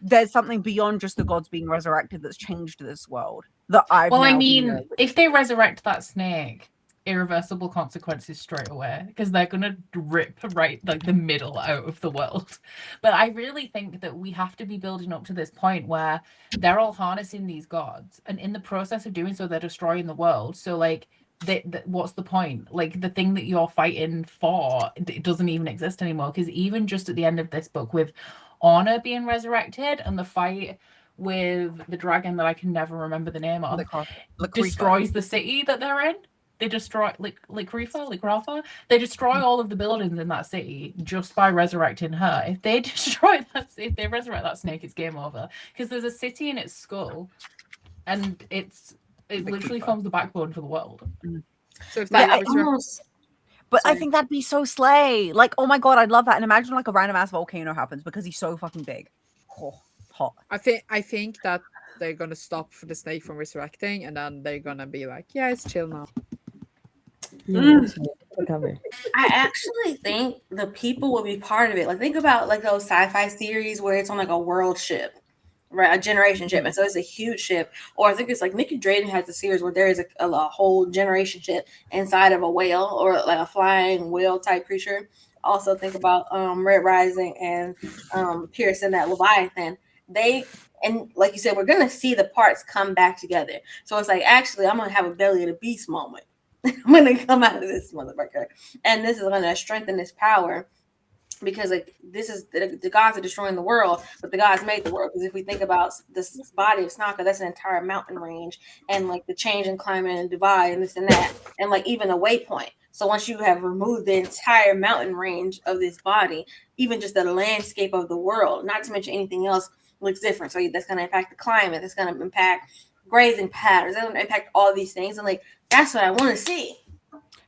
there's something beyond just the gods being resurrected that's changed this world.
If they resurrect that snake, irreversible consequences straight away, because they're gonna rip right like the middle out of the world. But I really think that we have to be building up to this point where they're all harnessing these gods, and in the process of doing so, they're destroying the world. So like, what's the point? Like, the thing that you're fighting for, it doesn't even exist anymore. Because even just at the end of this book, with Honor being resurrected and the fight with the dragon that I can never remember the name of,
Lakrifa.
destroys the city that they're in. They destroy Likratha. They destroy all of the buildings in that city just by resurrecting her. If they if they resurrect that snake, it's game over. Because there's a city in its skull, and it literally
Likratha.
forms the backbone for the world.
So if
Like,
they
I almost
But I
Sorry.
think that'd be so slay. Like, oh my god, I'd love that. And imagine like a random ass volcano happens because he's so fucking big. Oh, hot.
I think that they're gonna stop for the snake from resurrecting, and then they're gonna be like, yeah, it's chill now.
Yeah, recover.
I actually think the people will be part of it. Like, think about like those sci-fi series where it's on like a world ship, right? A generation ship, and so it's a huge ship. Or I think it's like Nicky Drayden has a series where there is a whole generation ship inside of a whale or like a flying whale type creature. Also think about Red Rising and Pierce and that Leviathan. And like you said, we're gonna see the parts come back together. So it's like, actually, I'm gonna have a belly of the beast moment. I'm gonna come out of this motherfucker, and this is gonna strengthen this power, because like this is the gods are destroying the world, but the gods made the world. Because if we think about this body of Snaka, that's an entire mountain range, and like the change in climate and divide and this and that, and like even a waypoint. So once you have removed the entire mountain range of this body, even just the landscape of the world, not to mention anything else, looks different. So that's going to impact the climate. That's going to impact grazing patterns. That's going to impact all these things. And like, that's what I want to see.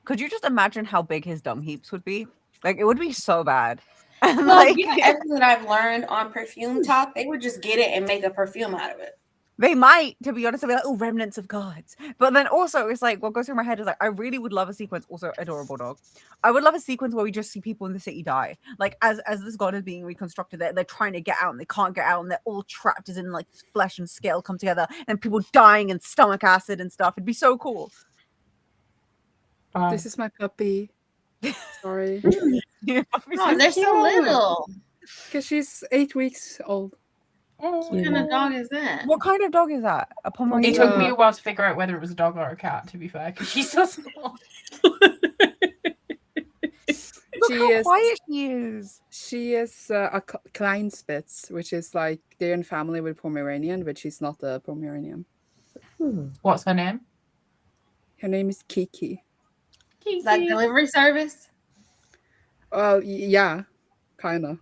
Could you just imagine how big his dung heaps would be? Like, it would be so bad. And
Well,
like,
you know, everything that I've learned on Perfume Talk, they would just get it and make a perfume out of it.
they might, to be honest, they'll be like, oh, remnants of gods. But then also, it's like, what goes through my head is like, I really would love a sequence, also adorable dog. I would love a sequence where we just see people in the city die. Like, as this god is being reconstructed, they're trying to get out and they can't get out and they're all trapped as in like flesh and scale come together and people dying in stomach acid and stuff. It'd be so cool.
This is my puppy. Sorry,
Yeah,
Oh, they're so little.
because she's 8 weeks old.
What kind of dog is that?
What kind of dog is that? A
It
Pomeranian?
took me a while to figure out whether it was a dog or a cat, to be fair, because she's so small.
Look
She
how
is-
quiet she is.
She is a Kleinspitz, which is like they're in family with Pomeranian, but she's not a Pomeranian.
What's her name?
Her name is Kiki.
Is that delivery service?
Well, yeah, kind of.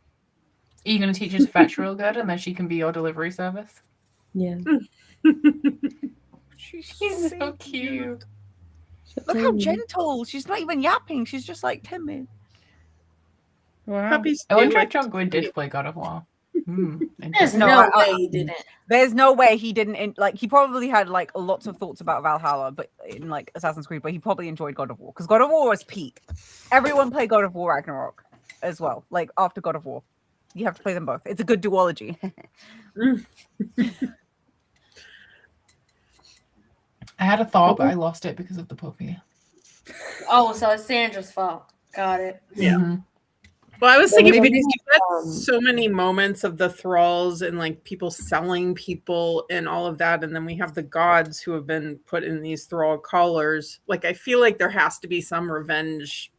Are you going to teach her to fetch real good and then she can be your delivery service?
Yeah.
She's so cute.
Look how gentle. She's not even yapping. She's just like timid.
Wow.
Puppies
I
do
wonder
like
if John Gwynn did play God of War.
There's
Interesting.
No,
no,
I-
way he didn't.
There's no way he didn't like. He probably had like lots of thoughts about Valhalla, but in like Assassin's Creed, but he probably enjoyed God of War because God of War was peak. Everyone played God of War Ragnarok as well. Like after God of War, you have to play them both. It's a good duology.
I had a thought, but I lost it because of the puppy.
Oh, so it's Sandra's fault. Got it.
Yeah.
Mhm.
Well, I was
Well,
thinking
maybe
because you had
um,
so many moments of the thralls and like people selling people and all of that, and then we have the gods who have been put in these thrall collars. Like I feel like there has to be some revenge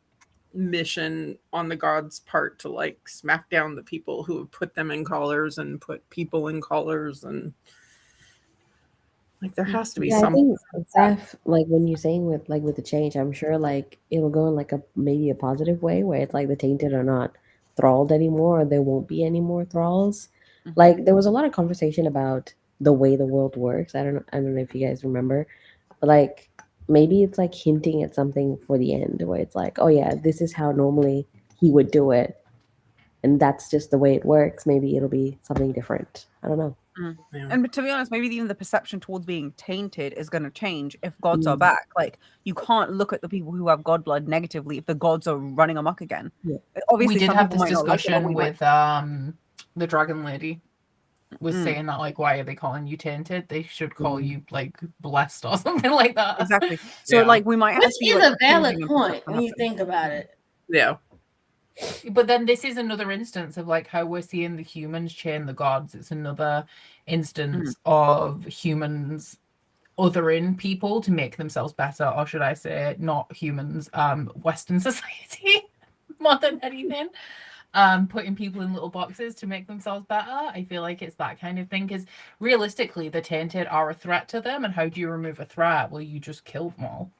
mission on the gods' part to like smack down the people who have put them in collars and put people in collars, and like there has to be
Yeah, I
some.
think Zeph, like when you're saying with the change, I'm sure like it'll go in like maybe a positive way where it's like the tainted are not thralled anymore, or there won't be any more thralls. Like there was a lot of conversation about the way the world works. I don't know if you guys remember, but like maybe it's like hinting at something for the end where it's like, oh yeah, this is how normally he would do it, and that's just the way it works. Maybe it'll be something different. I don't know.
Yeah.
And to be honest, maybe even the perception towards being tainted is going to change if gods are
Mm.
back. Like you can't look at the people who have god blood negatively if the gods are running amok again.
Yeah.
Obviously,
We did
some
have
people
this
might not like it, but
discussion
we might-
with the dragon lady was
Mm.
saying that like, why are they calling you tainted? They should call you like blessed or something like that.
exactly. So
Yeah.
like we might have
Which
to be,
is
like,
a valid
changing and
point
perception
when you
happening.
think about it.
Yeah.
But then this is another instance of like how we're seeing the humans chain the gods. It's another instance of humans othering people to make themselves better, or should I say not humans, Western society more than anything. putting people in little boxes to make themselves better. I feel like it's that kind of thing, because realistically the tainted are a threat to them, and how do you remove a threat? Well, you just kill them all.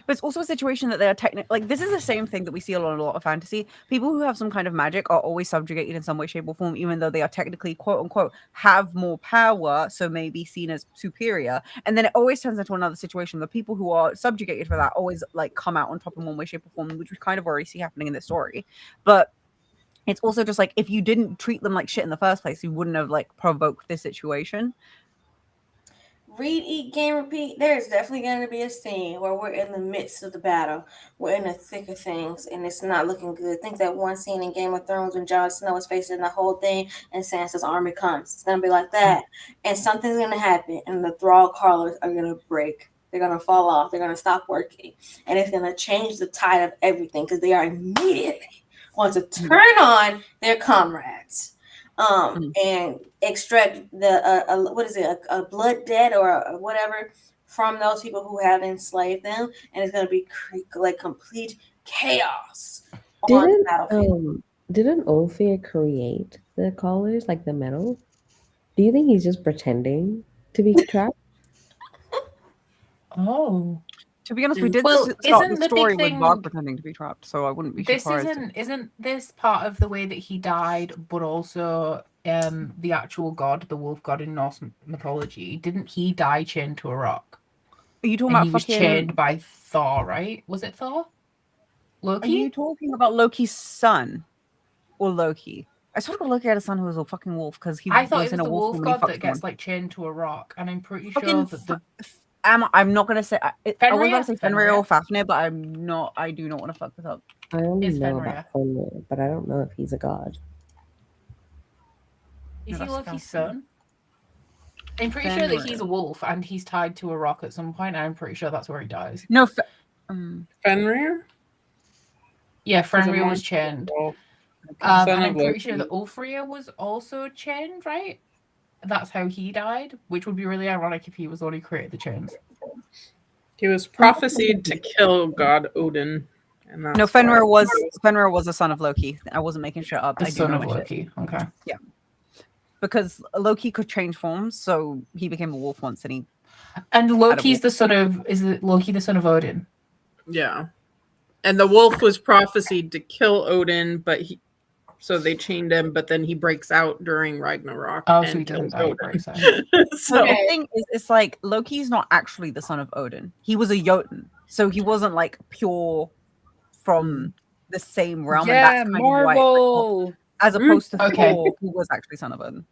But it's also a situation that they are technically like, this is the same thing that we see a lot of fantasy. People who have some kind of magic are always subjugated in some way, shape, or form, even though they are technically, quote unquote, have more power, so may be seen as superior. And then it always turns into another situation. The people who are subjugated for that always like come out on top in one way, shape, or form, which we kind of already see happening in this story. But it's also just like, if you didn't treat them like shit in the first place, you wouldn't have like provoked this situation.
Read, eat, game, repeat. There's definitely going to be a scene where we're in the midst of the battle. We're in the thick of things, and it's not looking good. Think that one scene in Game of Thrones when Jon Snow is facing the whole thing, and Sansa's army comes. It's going to be like that, and something's going to happen, and the Thrall collars are going to break. They're going to fall off. They're going to stop working, and it's going to change the tide of everything because they are immediately going to turn on their comrades. And extract the what is it, a blood debt or whatever from those people who have enslaved them, and it's going to be like complete chaos on the battlefield.
Didn't Ulfir create the collars, like the metal? Do you think he's just pretending to be trapped?
Oh,
To be honest, we did
Well,
start
isn't
the
the big
story with
thing-
Varg pretending to be trapped, so I wouldn't be
this
surprised.
isn't this part of the way that he died, but also the actual god, the wolf god in Norse mythology? Didn't he die chained to a rock?
Are you talking
And
about
he was
fucking?
chained by Thor, right? Was it Thor?
Are
Loki?
you talking about Loki's son or Loki? I sort of Loki had a son who was a fucking wolf because he
I thought
was
it
in
was
a
the
wolf
wolf
form when he
god
fucked
that gets
someone.
like chained to a rock, and I'm pretty
Fucking
sure that the
I'm not gonna say I was about
Fenrir?
to say Fenrir or Fafnir, but I'm not. I do not want to fuck this up.
I only
It's
know
Fenrir.
about Fenrir, but I don't know if he's a god.
Is
No,
he
that's
Loki's
Fenrir.
son? I'm pretty sure that he's
Fenrir.
a wolf and he's tied to a rock at some point, and I'm pretty sure that's where he dies.
No,
Fenrir?
Yeah,
Is a
Fenrir was
monster
chained.
wolf.
And
Son
I'm
of
pretty sure
Loki.
that Ulfrir was also chained, right? That's how he died, which would be really ironic if he was the one who created the chains.
He was prophesied to kill God Odin. And that's
no, Fenrir
why-
was the son of Loki. I wasn't making shit up.
The
I do
son
know
of
my shit.
Loki. Okay.
Because Loki could change forms, so he became a wolf once, and he
And Loki's the son of Loki the son of Odin?
Yeah. And the wolf was prophesied to kill Odin, but so they chained him, but then he breaks out during Ragnarok.
Oh,
and
so he doesn't
kills
die.
Odin.
Right, so.
So
Okay.
The thing is, it's like Loki's not actually the son of Odin. He was a Jotun, so he wasn't like pure from the same realm. and
Yeah,
that's kind of why it's like,
Marvel.
as opposed to
Okay.
Thor, who was actually son of Odin.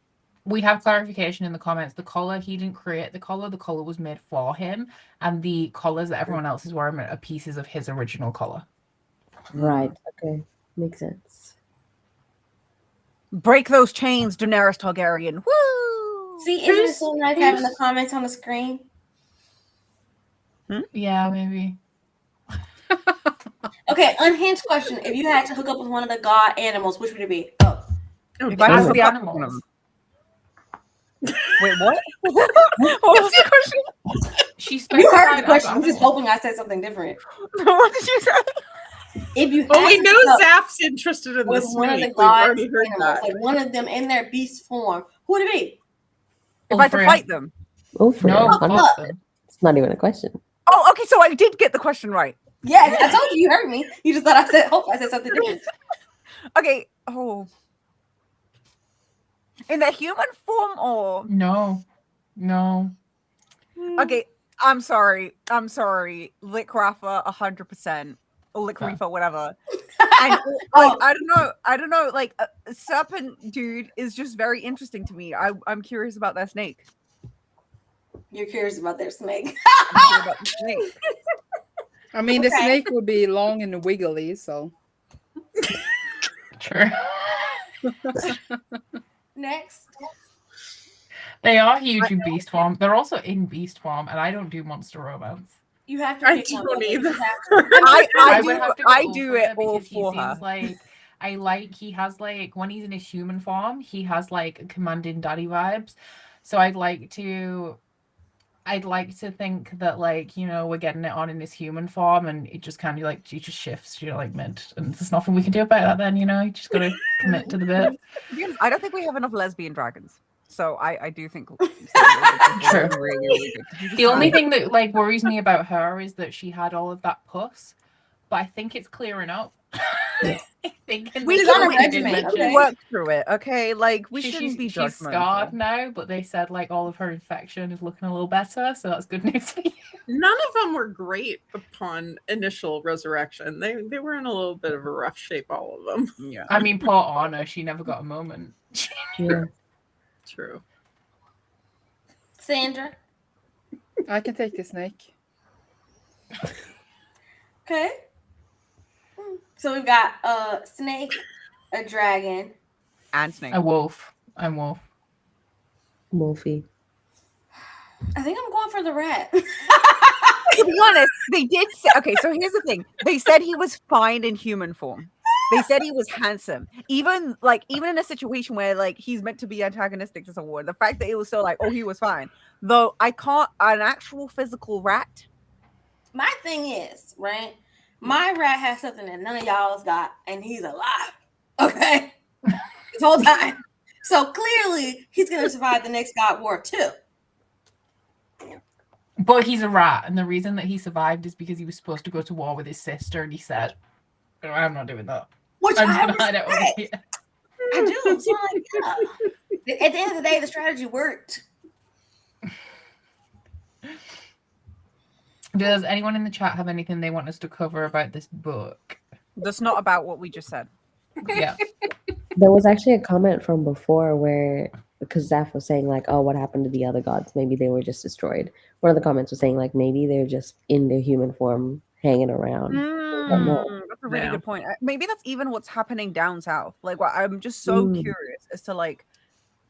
We have clarification in the comments. The collar, he didn't create the collar. The collar was made for him. And the collars that everyone else is wearing are pieces of his original collar.
Right. Okay. Makes sense.
Break those chains, Daenerys Targaryen. Woo!
See, isn't it so nice having the comments on the screen?
Yeah, maybe.
Okay, unhinged question. If you had to hook up with one of the god animals, which would it be? Oh,
If I
As
was
the
the
animals.
Wait, what? What was the question?
She
you
specified
heard the question.
as
I'm just
animals.
hoping I said something different.
What did you say?
If you
Well, we
had to
know
hook up
Zaph's interested in the
with one of the
snake. We've
gods
already heard
animals,
that.
like one of them in their beast form, who would it be?
If I had to
Ulfrir.
fight them.
Ulfir.
No,
I'm not-
fuck them.
it's not even a question.
Oh, okay. So I did get the question right.
Yes, I told you. You heard me. You just thought I said. Hope I said something different.
Okay. Oh. In the human form or
No.
okay, I'm sorry. Lick Rafa 100%. Or Lick
Yeah.
Reaper, whatever. And like, I don't know. Like serpent dude is just very interesting to me. I'm curious about their snake.
You're curious about their snake.
I'm curious about the snake.
I mean, the
Okay.
snake would be long and wiggly, so.
True.
Next.
They are huge in beast form. They're also in beast form, and I don't do monster romance.
You have to
I
pick one.
don't
Okay, you
either.
have to.
I
would have to go
do it
Ulfrir
all
because he
for
seems
her.
like he has like when he's in his human form, he has like commanding daddy vibes. So I'd like to I'd like to think that, like, you know, we're getting it on in this human form, and it just kind of like it just shifts, you know, like mid, and there's nothing we can do about that. Then, you know, you just gotta commit to the bit.
To be honest, I don't think we have enough lesbian dragons. So I do think
True.
really, really good.
The only thing that like worries me about her is that she had all of that pus, but I think it's clearing up. Thinking
We
that
She's on a
she did
regimen,
mention-
okay?
work through it, okay? Like we shouldn't be
she's
judgmental.
scarred now, but they said like all of her infection is looking a little better, so that's good news for you.
None of them were great upon initial resurrection. They were in a little bit of a rough shape, all of them.
Yeah.
I mean, poor Anna, she never got a moment.
Yeah.
True.
Sandra.
I can take the snake.
Okay. So we've got a snake, a dragon.
And snake.
A wolf. I'm wolf.
Wolfie.
I think I'm going for the rat.
To be honest, they did say, okay, so here's the thing. They said he was fine in human form. They said he was handsome. Even in a situation where like he's meant to be antagonistic to someone, the fact that it was still like, oh, he was fine. Though I can't an actual physical rat.
My thing is, right? My rat has something that none of y'all's got, and he's alive. Okay? This whole time. So clearly he's gonna survive the next God War too.
But he's a rat, and the reason that he survived is because he was supposed to go to war with his sister, and he said, "No, I'm not doing that.
Which
I'm just
I
gonna hide out over
respect.
here."
I do. So like, yeah. At the end of the day, the strategy worked.
Does anyone in the chat have anything they want us to cover about this book?
That's not about what we just said.
Yeah.
There was actually a comment from before where, because Zaf was saying like, oh, what happened to the other gods? Maybe they were just destroyed. One of the comments was saying like, maybe they're just in their human form hanging around.
That's a really
Yeah.
good point. Maybe that's even what's happening down south. Like, I'm just so
Mm.
curious as to like,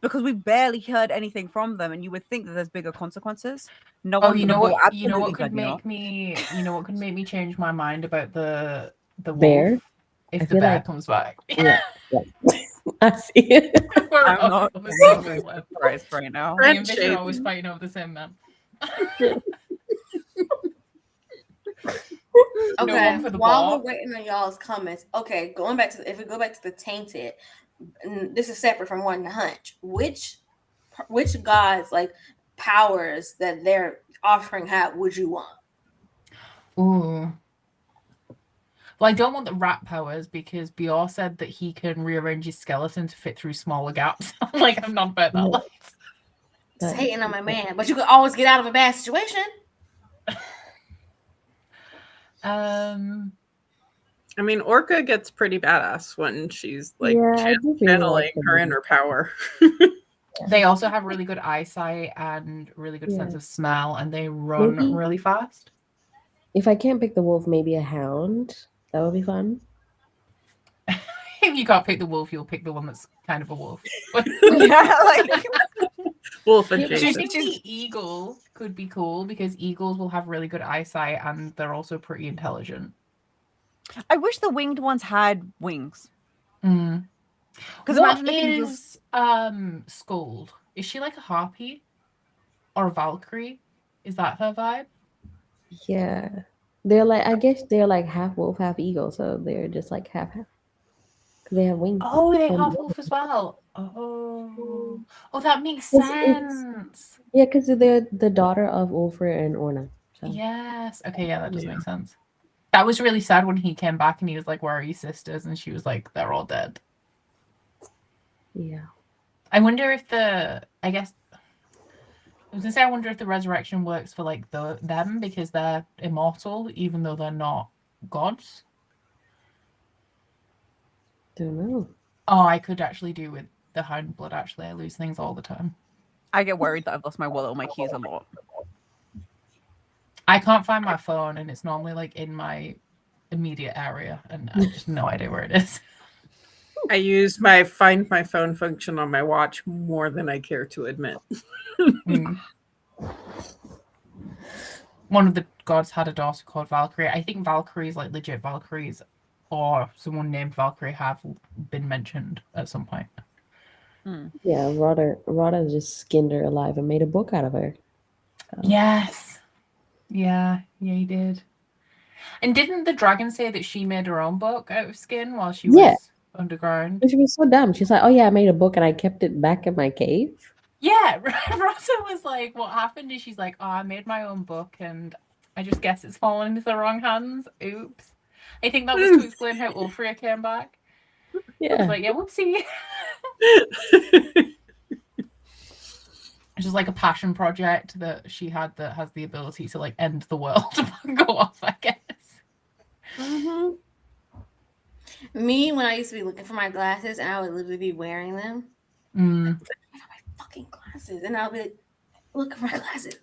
because we've barely heard anything from them, and you would think that there's bigger consequences. No
Oh,
one's
you
on the
know
ball.
what? You know what
Absolutely
could
bloody not.
make me? You know what could make me change my mind about the wolf?
Bear?
If
I
the
feel
bear
like-
comes back.
Yeah. I see it.
We're
I'm not
always
really
so bad.
surprised right now.
Me and
Red
Vish are always
shade.
fighting over the same man. No
Okay.
one for the
While
ball.
we're waiting on y'all's comments, okay, going back to if we go back to the tainted, this is separate from one to hunch. Which gods like powers that their offspring have would you want?
Ooh. Well, I don't want the rat powers because Bior said that he can rearrange his skeleton to fit through smaller gaps. Like, I'm not about that
Yeah.
life.
Just hating on my man, but you could always get out of a bad situation.
I mean, Orca gets pretty badass when she's like
Yeah, I do really
channeling
like the
her
movie.
inner power.
They also have really good eyesight and really good sense
Yeah.
of smell, and they run
Maybe-
really fast.
If I can't pick the wolf, maybe a hound. That would be fun.
If you can't pick the wolf, you'll pick the one that's kind of a wolf.
Yeah, like
Wolf
Do you
adjacent.
think the eagle could be cool because eagles will have really good eyesight and they're also pretty intelligent?
I wish the winged ones had wings.
Mm.
Because
What
imagine if you just
is Skuld? Is she like a harpy or a Valkyrie? Is that her vibe?
Yeah. They're like, I guess they're like half wolf, half eagle. So they're just like half. Because they have wings.
Oh, they
Um,
half wolf as well. Oh, that makes
It's-
sense.
Yeah, because they're the daughter of Ulfr and Orna. So.
Yes. Okay, yeah, that does
Yeah.
make sense. That was really sad when he came back and he was like, "Where are your sisters?" And she was like, "They're all dead."
Yeah.
I wonder if I guess I was gonna say I wonder if the resurrection works for like them because they're immortal even though they're not gods.
Don't know.
Oh, I could actually do with the Hound Blood. Actually, I lose things all the time.
I get worried that I've lost my wallet or my keys a lot.
I can't find my phone, and it's normally like in my immediate area, and I have just no idea where it is.
I use my find my phone function on my watch more than I care to admit.
Mm. One of the gods had a daughter called Valkyrie. I think Valkyries, like legit Valkyries, or someone named Valkyrie, have been mentioned at some point.
Yeah, Rada just skinned her alive and made a book out of her. So.
Yes. Yeah, he did. And didn't the dragon say that she made her own book out of skin while she
Yeah.
was underground?
And she was so dumb. She's like, "Oh yeah, I made a book and I kept it back in my cave."
Yeah, Rosa was like, what happened is she's like, oh, I made my own book and I just guess it's fallen into the wrong hands. Oops. I think that was to explain how Ulfria came back. I was
Yeah.
like, yeah, whoopsie. It's just like a passion project that she had that has the ability to like end the world and go off, I guess.
Mhm.
Me, when I used to be looking for my glasses and I would literally be wearing them.
Mm.
I have my fucking glasses. And I'll be like, look for my glasses.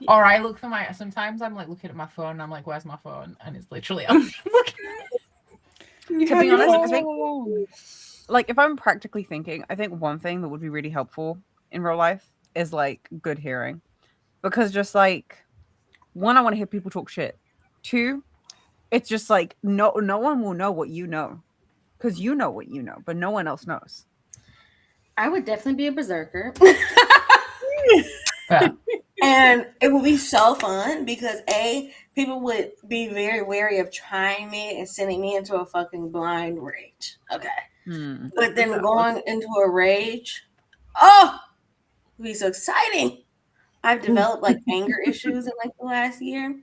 Or I look for my, sometimes I'm like looking at my phone and I'm like, where's my phone? And it's literally, I'm looking
To be honest, I think, like, if I'm practically thinking, I think one thing that would be really helpful in real life is like good hearing, because just like, one, I want to hear people talk shit. Two, it's just like no one will know what you know, because you know what you know, but no one else knows.
I would definitely be a berserker.
Yeah.
And it would be so fun because people would be very wary of trying me and sending me into a fucking blind rage. Okay. But then going into a rage, oh, it would be so exciting. I've developed like anger issues in like the last year.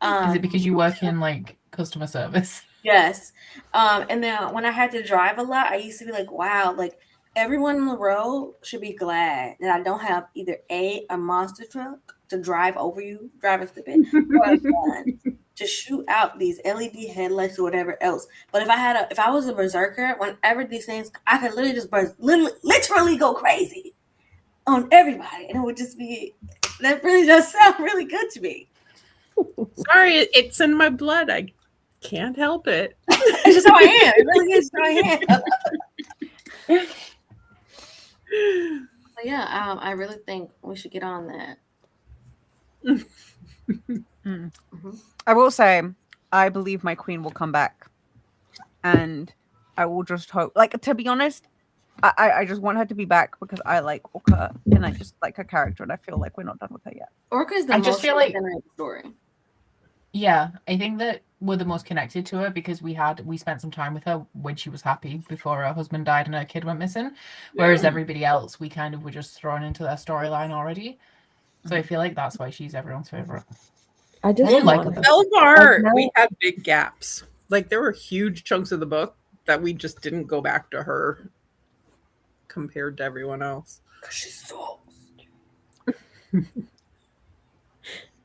Is it because you work in like customer service?
Yes. And then when I had to drive a lot, I used to be like, wow, like everyone on the road should be glad that I don't have either a monster truck to drive over you, driving stupid, or a gun to shoot out these LED headlights or whatever else. But if I was a berserker, whenever these things, I could literally just literally go crazy on everybody, and it would just be, that really does sound really good to me.
Sorry, it's in my blood. I can't help it.
It's just how I am. It really is how I am. But yeah, I really think we should get on that.
I will say, I believe my queen will come back, and I will just hope. Like, to be honest, I just want her to be back because I like Orca and I just like her character, and I feel like we're not done with her yet.
Orca is the
I
most
just feel like-
story.
Yeah, I think that we're the most connected to her because we spent some time with her when she was happy before her husband died and her kid went missing. Whereas everybody else, we kind of were just thrown into their storyline already. So I feel like that's why she's everyone's favorite.
I just
I like
want
her.
Belvar,
now-
we had big gaps. Like there were huge chunks of the book that we just didn't go back to her compared to everyone else.
She's so.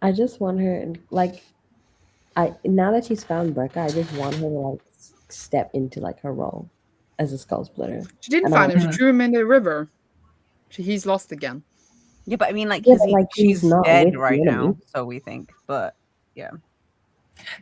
I just want her like now that she's found Brecca, I just want her to like step into like her role as a skull splitter.
She didn't
And
find him. She
Mhm.
threw him in the river. He's lost again.
Yeah, but I mean, like,
Yeah,
'cause
but, like,
she's
he's not
dead
with the
right now,
enemy.
so we think. But yeah,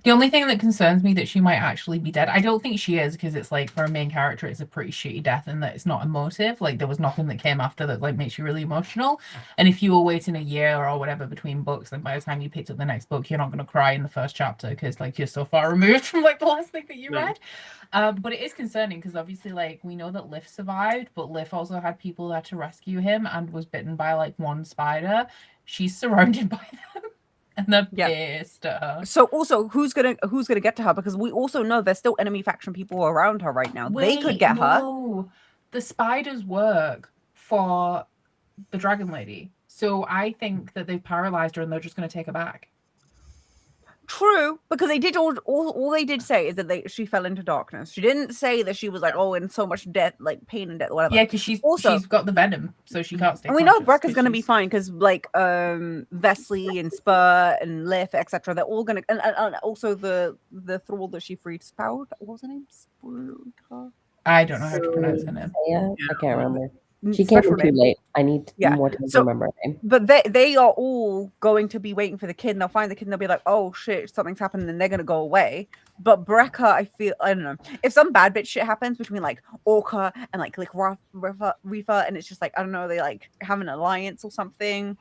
The only thing that concerns me that she might actually be dead. I don't think she is because it's like for a main character, it's a pretty shitty death and that it's not emotive. Like there was nothing that came after that like makes you really emotional. And if you were waiting a year or whatever between books, then by the time you picked up the next book, you're not going to cry in the first chapter because like you're so far removed from like the last thing that you
Yeah.
read. But it is concerning because obviously like we know that Lif survived, but Lif also had people there to rescue him and was bitten by like one spider. She's surrounded by them. And they're
Yeah.
pissed at her.
so also who's gonna get to her, because we also know there's still enemy faction people around her right now. They could
Wait,
get her.
no. The spiders work for the dragon lady. So I think that they've paralyzed her and they're just going to take her back.
True, because they did all they did say is that she fell into darkness. She didn't say that she was like, oh, in so much death, like pain and death, whatever.
Yeah, because she's got the venom, so she can't stay
And we know
conscious
Brecca's
'cause
gonna be
she's-
fine because like Vesley and Spur and Lif, etc. They're all gonna, and also the thrall that she freed, Spout. What was her name? Spout?
I don't know how to pronounce her name.
Yeah, I can't remember. She came
Special
in too
name.
late. I need
Yeah,
more time
so-
to remember her name.
But they are all going to be waiting for the kid, and they'll find the kid, and they'll be like, "Oh shit, something's happened," and they're gonna go away. But Brecca, I don't know, if some bad bitch shit happens between like Orca and like Reefa, and it's just like I don't know, they like have an alliance or something.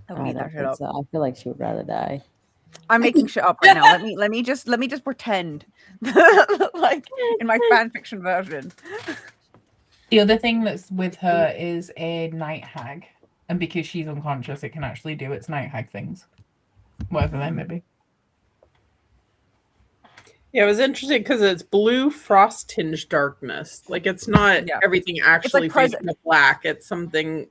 They'll
I
beat
don't
that shit
think
up.
so. I feel like she would rather die.
I'm making shit up right now. Let me just pretend like in my fan fiction version.
The other thing that's with her is a night hag, and because she's unconscious, it can actually do its night hag things, whatever they may be.
Yeah, it was interesting because it's blue frost tinged darkness. Like it's not
Yeah.
everything actually
pres-
fading to black. It's something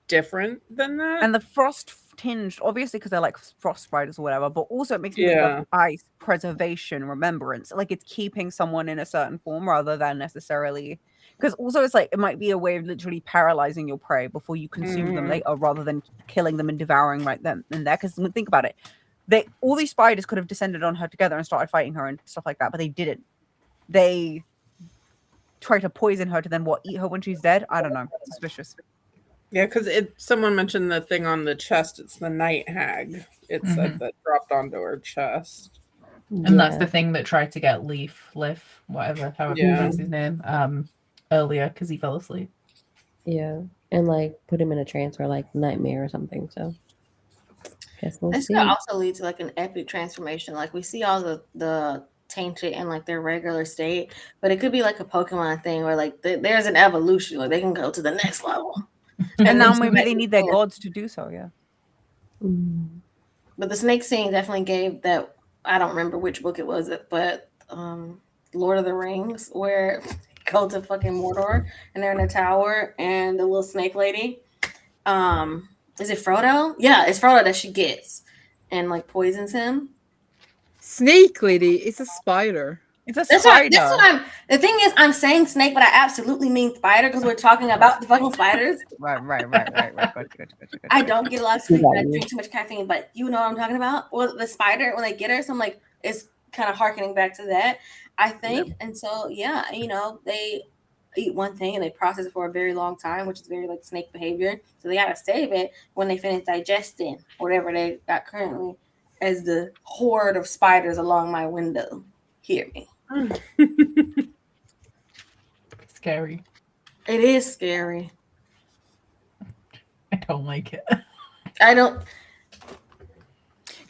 different than that.
And the frost tinged, obviously, because they're like frost spiders or whatever, but also it makes me think
Yeah.
of ice preservation, remembrance. Like it's keeping someone in a certain form rather than necessarily. Because also it's like it might be a way of literally paralyzing your prey before you consume them
Mhm.
later, rather than killing them and devouring right then and there. Because think about it, all these spiders could have descended on her together and started fighting her and stuff like that, but they didn't. They try to poison her to then eat her when she's dead. I don't know. Suspicious.
Yeah, because someone mentioned the thing on the chest. It's the night hag. It said that dropped onto her chest.
And that's
Yeah.
the thing that tried to get Leaf, whatever, however you
Yeah.
pronounce his name, earlier because he fell asleep.
Yeah. And like put him in a trance or like nightmare or something. So guess we'll
This
see.
could also lead to like an epic transformation. Like we see all the tainted in like their regular state, but it could be like a Pokemon thing where like there's an evolution. Like they can go to the next level.
And now
we see
maybe
that
they
in
need their
the-
gods to do so, yeah.
Mm.
But the snake scene definitely gave that. I don't remember which book it was, but Lord of the Rings, where they go to fucking Mordor and they're in a tower, and the little snake lady, is it Frodo? Yeah, it's Frodo that she gets and like poisons him.
Snake lady is a spider.
It's a
That's
spider.
what I'm. The thing is, I'm saying snake, but I absolutely mean spider because we're talking about the fucking spiders.
Right. Gotcha.
I don't get a lot of sleep.
got
I
you.
drink too much caffeine, but you know what I'm talking about. Well, the spider when they get her, so I'm like, it's kind of harkening back to that. I think, and so yeah, you know, they eat one thing and they process it for a very long time, which is very like snake behavior. So they gotta save it when they finish digesting whatever they got currently as the horde of spiders along my window. Hear me.
Scary.
It is scary.
I don't like it.
I don't.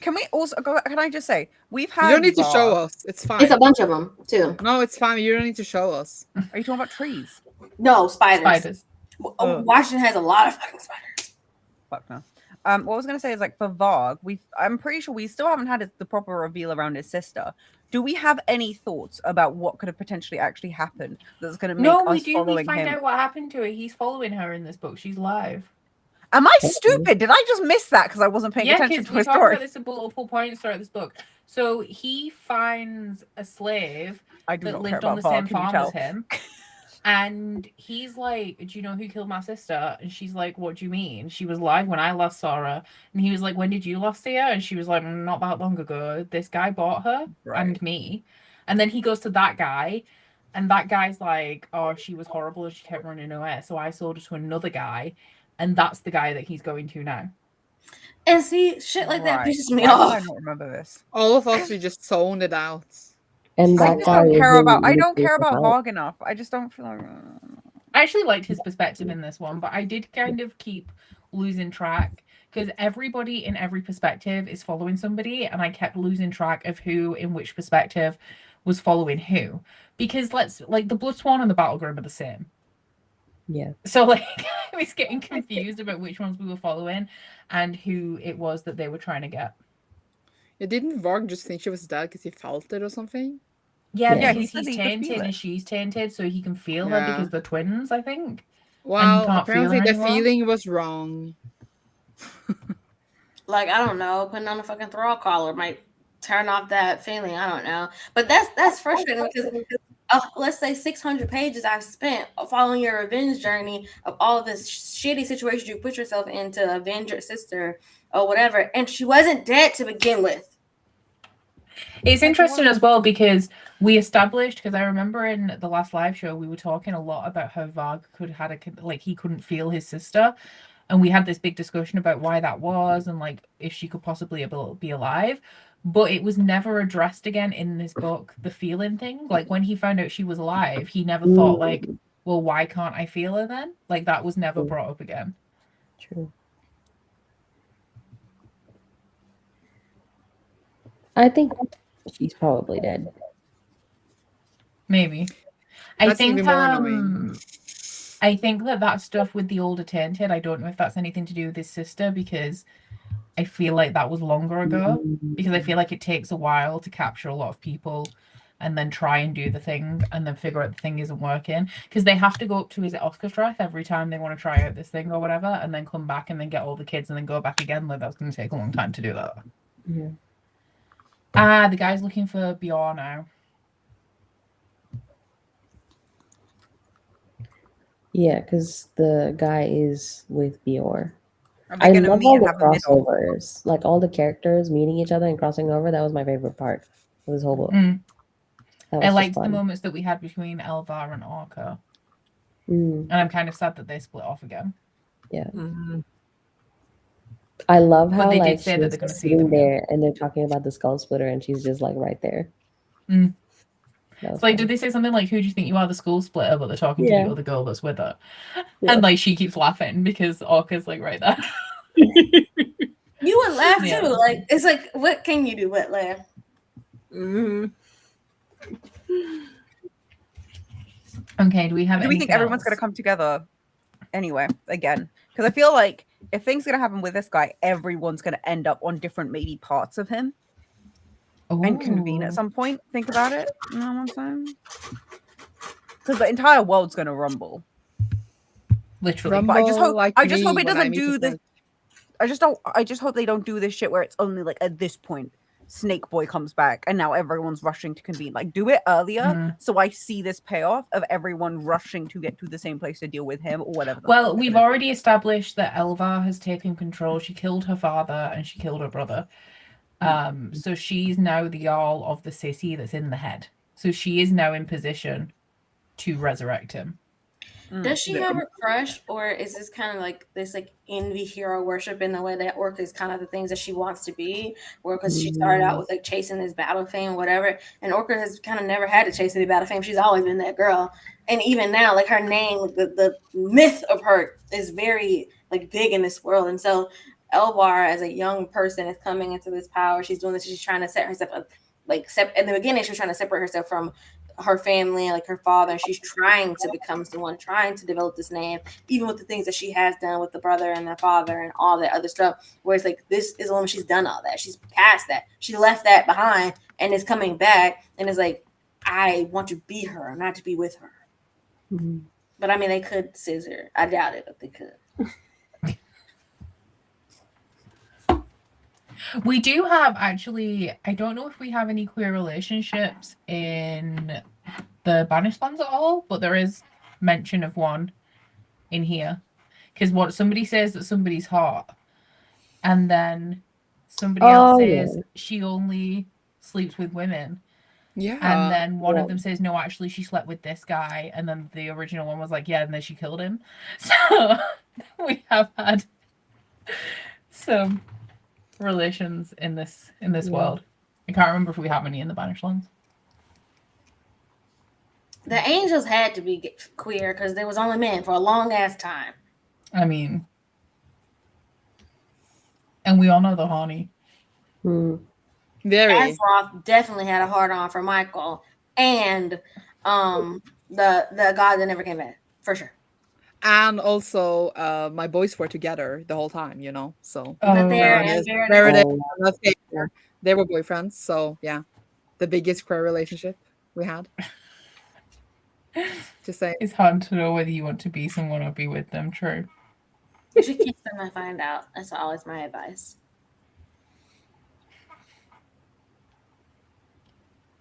Can we also can I just say we've
You
had
don't need to show
Varg-
us. It's fine.
It's a bunch of them too.
No, it's fine. You don't need to show us.
Are you talking about trees?
No, spiders.
Spiders.
Washington has a lot of fucking spiders.
Fuck no. What I was gonna say is like for Varg, I'm pretty sure we still haven't had the proper reveal around his sister. Do we have any thoughts about what could have potentially actually happened that's gonna make
No,
us
we do. We
following
find
him?
out what happened to her. He's following her in this book. She's live.
Am I stupid? Did I just miss that because I wasn't paying
Yeah,
attention
because
to
we
his
talk
story?
about this at multiple points throughout this book. So he finds a slave
I do
that
not care
lived on
about
the same
Varg. Can you
farm
tell?
as him. And he's like, do you know who killed my sister? And she's like, what do you mean? She was live when I last saw her. And he was like, when did you last see her? And she was like, not that long ago. This guy bought her and me. And then he goes to that guy. And that guy's like, oh, she was horrible and she kept running away. So I sold her to another guy. And that's the guy that he's going to now.
And see, shit like that
Right.
pisses me
Why
off.
do I don't remember this.
All of us, we just zoned it out.
And
I
that
just
guy
don't
is
care
really
about. I
easy
don't
to
care about
find.
Varg enough. I just don't feel like.
I actually liked his perspective in this one, but I did kind of keep losing track because everybody in every perspective is following somebody, and I kept losing track of who in which perspective was following who. Because like the Bloodsworn and the Battlegrim are the same.
Yeah.
So like I was getting confused about which ones we were following and who it was that they were trying to get.
Yeah, didn't Varg just think she was dead because he felt it or something?
Yeah,
Yeah,
because
he said
he's
he could feel
tainted
it.
and she's tainted, so he can feel her
Yeah.
because they're twins, I think.
Well,
can't feel
apparently
her
the
anymore?
feeling was wrong.
Like I don't know, putting on a fucking thrall collar might turn off that feeling. I don't know, but that's frustrating because let's say 600 pages I've spent following your revenge journey of all of this shitty situation you put yourself in to avenge your sister or whatever, and she wasn't dead to begin with.
It's interesting as well because we established, because I remember in the last live show we were talking a lot about how Varg he couldn't feel his sister, and we had this big discussion about why that was and like if she could possibly be alive, but it was never addressed again in this book, the feeling thing. Like when he found out she was alive, he never thought like, well, why can't I feel her then? Like that was never brought up again.
True. I think she's probably dead.
Maybe. I
That's
think
even more annoying.
I think that stuff with the older tainted, I don't know if that's anything to do with his sister, because I feel like that was longer ago, because I feel like it takes a while to capture a lot of people and then try and do the thing and then figure out the thing isn't working, because they have to go up to, is it Oscarstrath, every time they want to try out this thing or whatever, and then come back and then get all the kids and then go back again. Like, that's going to take a long time to do that.
Yeah.
The guy's looking for Bjorn now.
Yeah, because the guy is with Bior.
Are they
I
gonna
love
meet
all
and
the
have a middle?
crossovers. Like all the characters meeting each other and crossing over. That was my favorite part of this whole book.
Mm.
That was
I
just
liked the
fun.
moments that we had between Elvar and Orca.
Mm,
And I'm kind of sad that they split off again.
yeah.
Mhm.
I love
But
how
they did
like
say that
she's
they're gonna
just
see
sitting
them again.
there and they're talking about the skull splitter and she's just like right there.
Mm.
That was
It's like,
fun.
did they say something like, who do you think you are, the school splitter? But they're talking to
Yeah.
the other girl that's with her.
Yeah.
And like, she keeps laughing because Orca's like right there.
You would laugh
Yeah,
too.
that's
Like, it's like, what can you do but laugh?
Mhm.
Okay, do we have
Do we think
anything
everyone's
else?
gonna come together anyway again? Because I feel like if things gonna happen with this guy, everyone's gonna end up on different maybe parts of him and convene at
Ooh.
some point. Think about it. You know what I'm saying? Because the entire world's gonna rumble.
Literally.
But I just hope
like
I just
me
hope it
when I
doesn't
meet
do
a
this.
snake.
I just hope they don't do this shit where it's only like at this point Snake Boy comes back and now everyone's rushing to convene. Like, do it earlier
Mhm.
so I see this payoff of everyone rushing to get to the same place to deal with him or whatever. the
Well,
fuck
we've
they're gonna
already established that Elvar has taken control. She killed her father and she killed her brother. So she's now the Jarl of the city that's in the head. So she is now in position to resurrect him.
do.
Does she have a crush, or is this kind of like this like envy hero worship in the way that Orca is kind of the things that she wants to be? Where because she started out with like chasing this battle fame, whatever, and Orca has kind of never had to chase any battle fame. She's always been that girl, and even now, like her name, the myth of her is very like big in this world, and so Elvar, as a young person, is coming into this power. She's doing this. She's trying to set herself up, like in the beginning, she was trying to separate herself from her family, like her father, and she's trying to become someone, trying to develop this name, even with the things that she has done with the brother and the father and all that other stuff. Where it's like, this is a woman, she's done all that, she's past that, she left that behind and is coming back, and it's like, I want to be her, not to be with her.
Mhm.
But I mean, they could scissor. I doubt it, but they could.
We do have, actually, I don't know if we have any queer relationships in the Banished Lands at all, but there is mention of one in here. Because what somebody says that somebody's hot, and then somebody else says she only sleeps with women.
Yeah.
And then one
Yeah.
of them says, no, actually, she slept with this guy. And then the original one was like, yeah, and then she killed him. So we have had some relations in this
Yeah.
world. I can't remember if we have any in the Banished Lands.
The angels had to be queer because there was only men for a long ass time.
I mean, and we all know the Horny.
Hmm.
Very.
Azeroth definitely had a hard on for Michael and the god that never came back, for sure.
And also, my boys were together the whole time, you know. So
But there
it
and
is.
there.
There it is.
Oh,
Let's say they were boyfriends. So yeah, the biggest queer relationship we had. Just say
It's hard to know whether you want to be someone or be with them. True.
You should kiss them and find out. That's always my advice.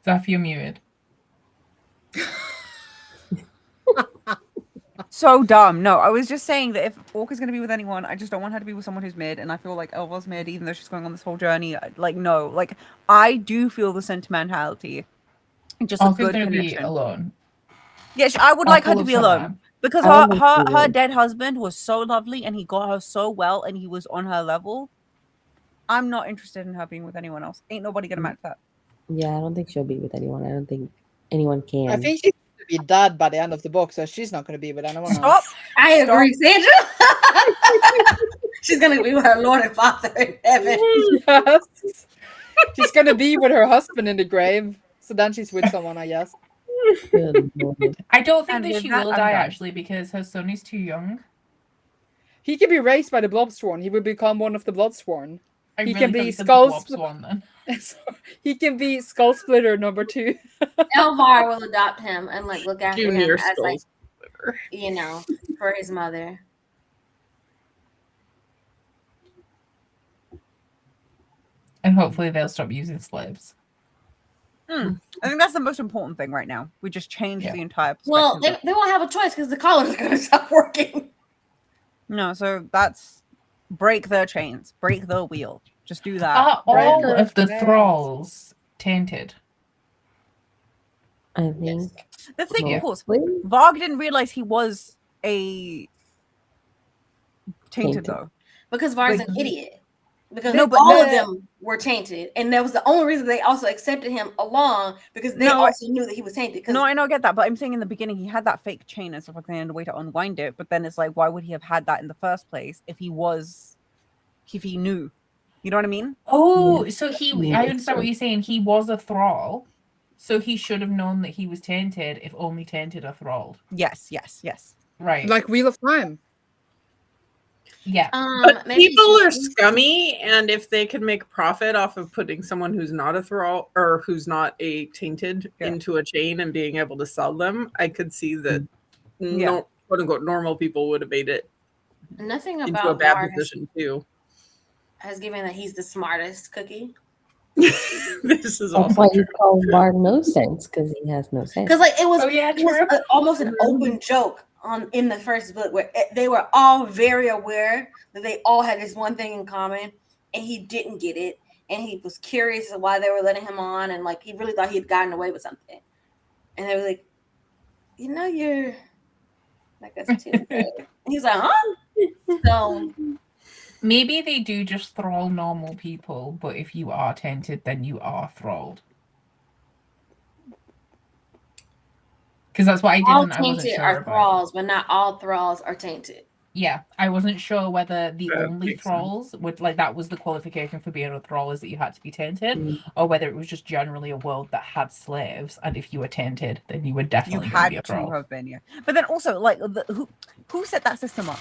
Zaf, you're muted.
So dumb. No, I was just saying that if Orca's going to be with anyone, I just don't want her to be with someone who's mid. And I feel like Elva's mid, even though she's going on this whole journey. Like, no, like I do feel the sentimentality. Just a
Orca's
good
going to be
connection.
alone.
Yeah, I would like her
Orca
to be
loves her
alone
man.
because
I would like
her
to.
dead husband was so lovely and he got her so well and he was on her level. I'm not interested in her being with anyone else. Ain't nobody gonna match that.
Yeah, I don't think she'll be with anyone. I don't think anyone can.
I think she's going to be dead by the end of the book, so she's not going to be with anyone
Stop.
else.
I agree, Sandra. She's gonna be with her Lord and Father in heaven.
Yes. She's going to be with her husband in the grave. So then she's with someone, I guess.
Good Lord.
I don't think
And
that
with
she
that,
will
I'm
die
done.
actually because her son is too young.
He can be raised by the Bloodsworn. He will become one of the Bloodsworn.
I
He
really
can
thought
be
you said the
Skull
Blob Swan then.
He can be Skull Splitter number 2.
Elvar will adopt him and like look after him
Junior
as like,
Skulls.
you know, for his mother.
And hopefully they'll stop using slaves.
I think that's the most important thing right now. We just changed
Yeah.
the entire perspective.
Well, they won't have a choice because the collars are going to stop working.
No, so that's break their chains, break the wheel. Just do that.
Are all
Breaker
of the
of chains.
thralls tainted?
I think
The thing
Yeah.
was,
mostly
Varg didn't realize he was a tainted
Tainted.
though.
Because Var's
Wait,
an idiot. Because
No, but
all of
the-
them were tainted. And that was the only reason they also accepted him along because they
No, I-
also knew that he was tainted. Because
No, I know, I get that, but I'm saying in the beginning he had that fake chain and stuff like that and a way to unwind it. But then it's like, why would he have had that in the first place if he knew? You know what I mean?
Oh, so I
Yeah,
understand what you're saying. He was a thrall, so he should have known that he was tainted if only tainted are thralled.
Yes.
Right.
Like Wheel of Time.
Yeah.
But
maybe
people are
she-
scummy, and if they could make profit off of putting someone who's not a thrall or who's not a tainted
Yeah.
into a chain and being able to sell them, I could see that
Yeah.
no quote unquote normal people would have made it
nothing
into a
about
bad
Var
position too.
has given that he's the smartest cookie.
This is
That's
also
why
true.
you call Bard no sense, because he has no sense.
Because like it was,
Oh, yeah,
it was
true.
almost an open joke in the first book where they were all very aware that they all had this one thing in common, and he didn't get it, and he was curious of why they were letting him on, and like he really thought he had gotten away with something, and they were like, you know, you're like us too. And he's like, huh? So
Maybe they do just thrall normal people, but if you are tainted, then you are thralled. Because that's what I
all
didn't. I wasn't
tainted
sure
are
about.
thralls, but not all thralls are tainted.
Yeah, I wasn't sure whether the
That
only
makes sense.
thralls would like that was the qualification for being a thrall is that you had to be tainted,
Mm.
or whether it was just generally a world that had slaves, and if you were tainted, then you were
You
definitely going to
had
be a
to
thrall.
have been, yeah. But then also, like, who set that system up?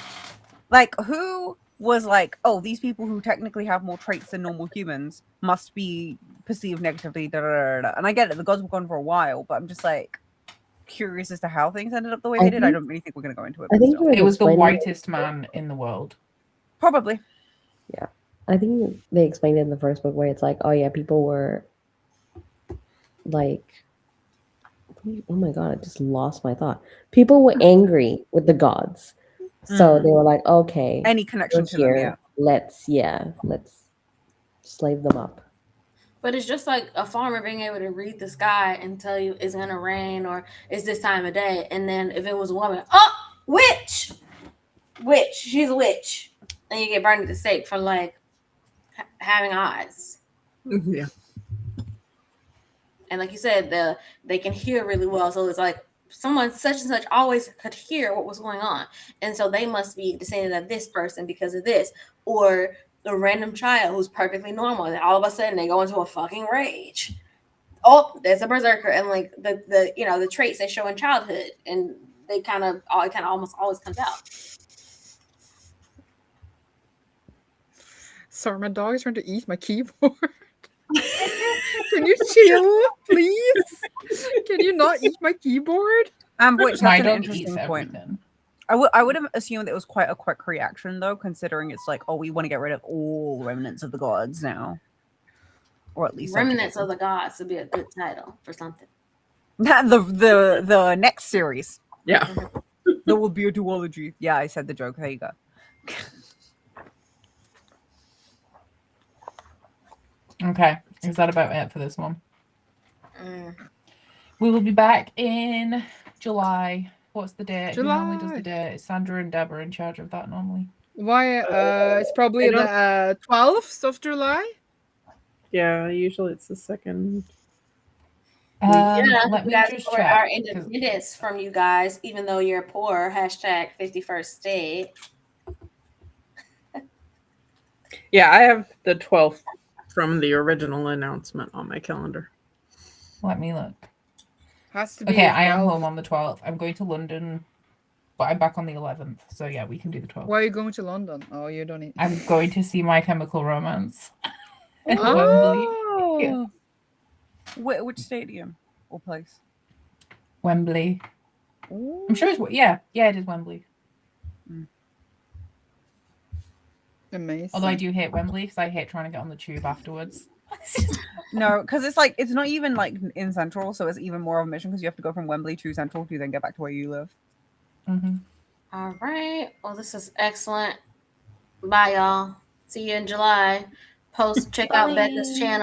Like, who was like, oh, these people who technically have more traits than normal humans must be perceived negatively, da, da, da, da. And I get it, the gods were gone for a while, but I'm just like curious as to how things ended up the way they did. I don't really think we're going to go into it.
I
but
think
still.
they
It was the
explained
whitest man in the world.
Probably.
I think they explained it in the first book where it's like, oh yeah, people were like, oh my god, I just lost my thought. People were angry with the gods, so they were like, okay,
Any connection
we're
to them,
here.
yeah.
Let's slave them up.
But it's just like a farmer being able to read the sky and tell you it's gonna rain or it's this time of day. And then if it was a woman, oh, witch, she's a witch, and you get burned at the stake for like having eyes.
Yeah.
And like you said, they can hear really well. So it's like someone such and such always could hear what was going on, and so they must be descended of this person because of this, or a random child who's perfectly normal, and all of a sudden they go into a fucking rage. Oh, there's a berserker, and like the you know the traits they show in childhood, and they it kind of almost always comes out.
Sorry, my dog is trying to eat my keyboard. Can you chill, please? Can you not eat my keyboard?
Which
My
that's an
dog
interesting
eats
point.
everything.
I would have assumed it was quite a quick reaction though, considering it's like, oh, we want to get rid of all remnants of the gods now, or at least
Remnants of the gods would be a good title for something.
the next series.
Yeah.
There will be a duology. Yeah, I said the joke. There you go.
Okay, is that about it for this one?
Mm.
We will be back in July. What's the date? Who normally does
July.
the date? Is Sandra and Deborah in charge of that normally?
Why? It's probably
I don't-
the 12th of July.
Yeah, usually it's the second.
Yeah,
Let
we
me
got
just
our
check. 'Cause
independence from you guys, even though you're poor. Hashtag 51st state.
Yeah, I have the 12th from the original announcement on my calendar.
Let me look.
Has to be
Okay, I am
12.
home on the 12th. I'm going to London, but I'm back on the 11th. So yeah, we can do the 12th.
Why are you going to London? Oh, you don't need.
I'm going to see My Chemical Romance at Wembley.
Oh,
Which stadium or place?
Wembley.
Ooh.
I'm sure it's yeah, it is Wembley.
amazing.
Although I do hate Wembley because I hate trying to get on the tube afterwards.
No, because it's like it's not even like in Central, so it's even more of a mission because you have to go from Wembley to Central to then get back to where you live.
Mm-hmm.
All right. Well, this is excellent. Bye, y'all. See you in July. Check out Becca's
Bye.
channel.